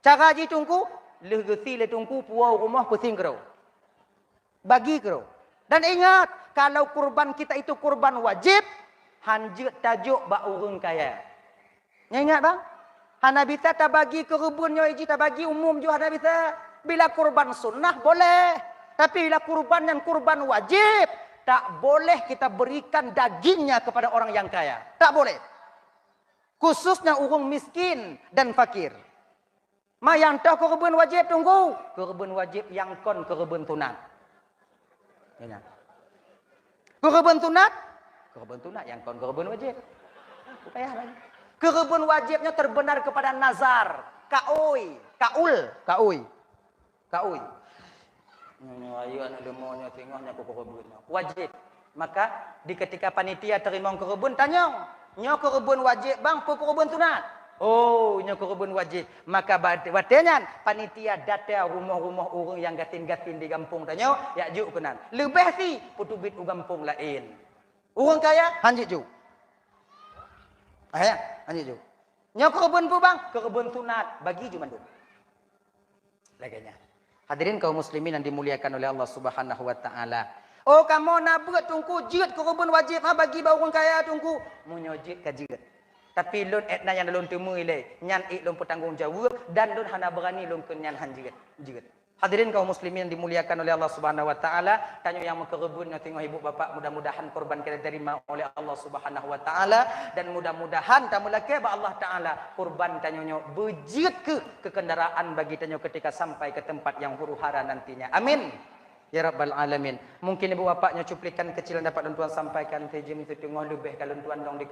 Speaker 2: Cara ji tunggu, legesi le tunggu puau rumah pusing kero. Bagi kero. Dan ingat, kalau kurban kita itu kurban wajib, hanjut tajuk bak urung kaya. Ingat bang? Hana bisa tak bagi kerubunnya iji, tak bagi umum juga hana bisa. Bila kurban sunnah boleh. Tapi bila kurban yang kurban wajib, tak boleh kita berikan dagingnya kepada orang yang kaya. Tak boleh. Khususnya orang miskin dan fakir. Ma yang tahu kebun wajib tunggu. Kebun wajib yang kon kebun tunat. Ya. Kebun tunat yang kon kebun wajib. Payah lagi. Kebun wajibnya terbenar kepada nazar, kaul. Ayo anak demonya tengoknya kebun wajib. Maka di ketika panitia terima kebun tanya, nyo kebun wajib bang, kebun tunat. Oh, nyo kebun wajib. Maka batenyan panitia data rumah-rumah orang yang gatin-gatin di kampung tanya, ya juk kenan. Lebih si putubit u kampung lain. Orang kaya hanjit juk. Ayah, hanjit juk. Nyo kebun pu bang, kebun tunat bagi ju mandum. Laganya. Hadirin kaum muslimin yang dimuliakan oleh Allah Subhanahu wa taala. Oh kamu nak buat tungku jid kebun wajib ha bagi ba orang kaya tungku. Munyo jid ka jid. Tapi lun etna yang lun temui le, nyan ik lun bertanggung jawab dan lun hana berani lun kenyan han jid. Hadirin kaum muslimin yang dimuliakan oleh Allah Subhanahu wa taala, tanya yang kebun tengok ibu bapak mudah-mudahan korban kita diterima oleh Allah Subhanahu wa taala dan mudah-mudahan tamu laki ba Allah taala korban tanyonyo bejit ke kendaraan bagi tanyo ketika sampai ke tempat yang huru-hara nantinya. Amin. Ya Rabbal Alamin. Mungkin ibu bapaknya cuplikan kecil dapat tuan sampaikan tejim itu tengok lebih kalau tuan dong di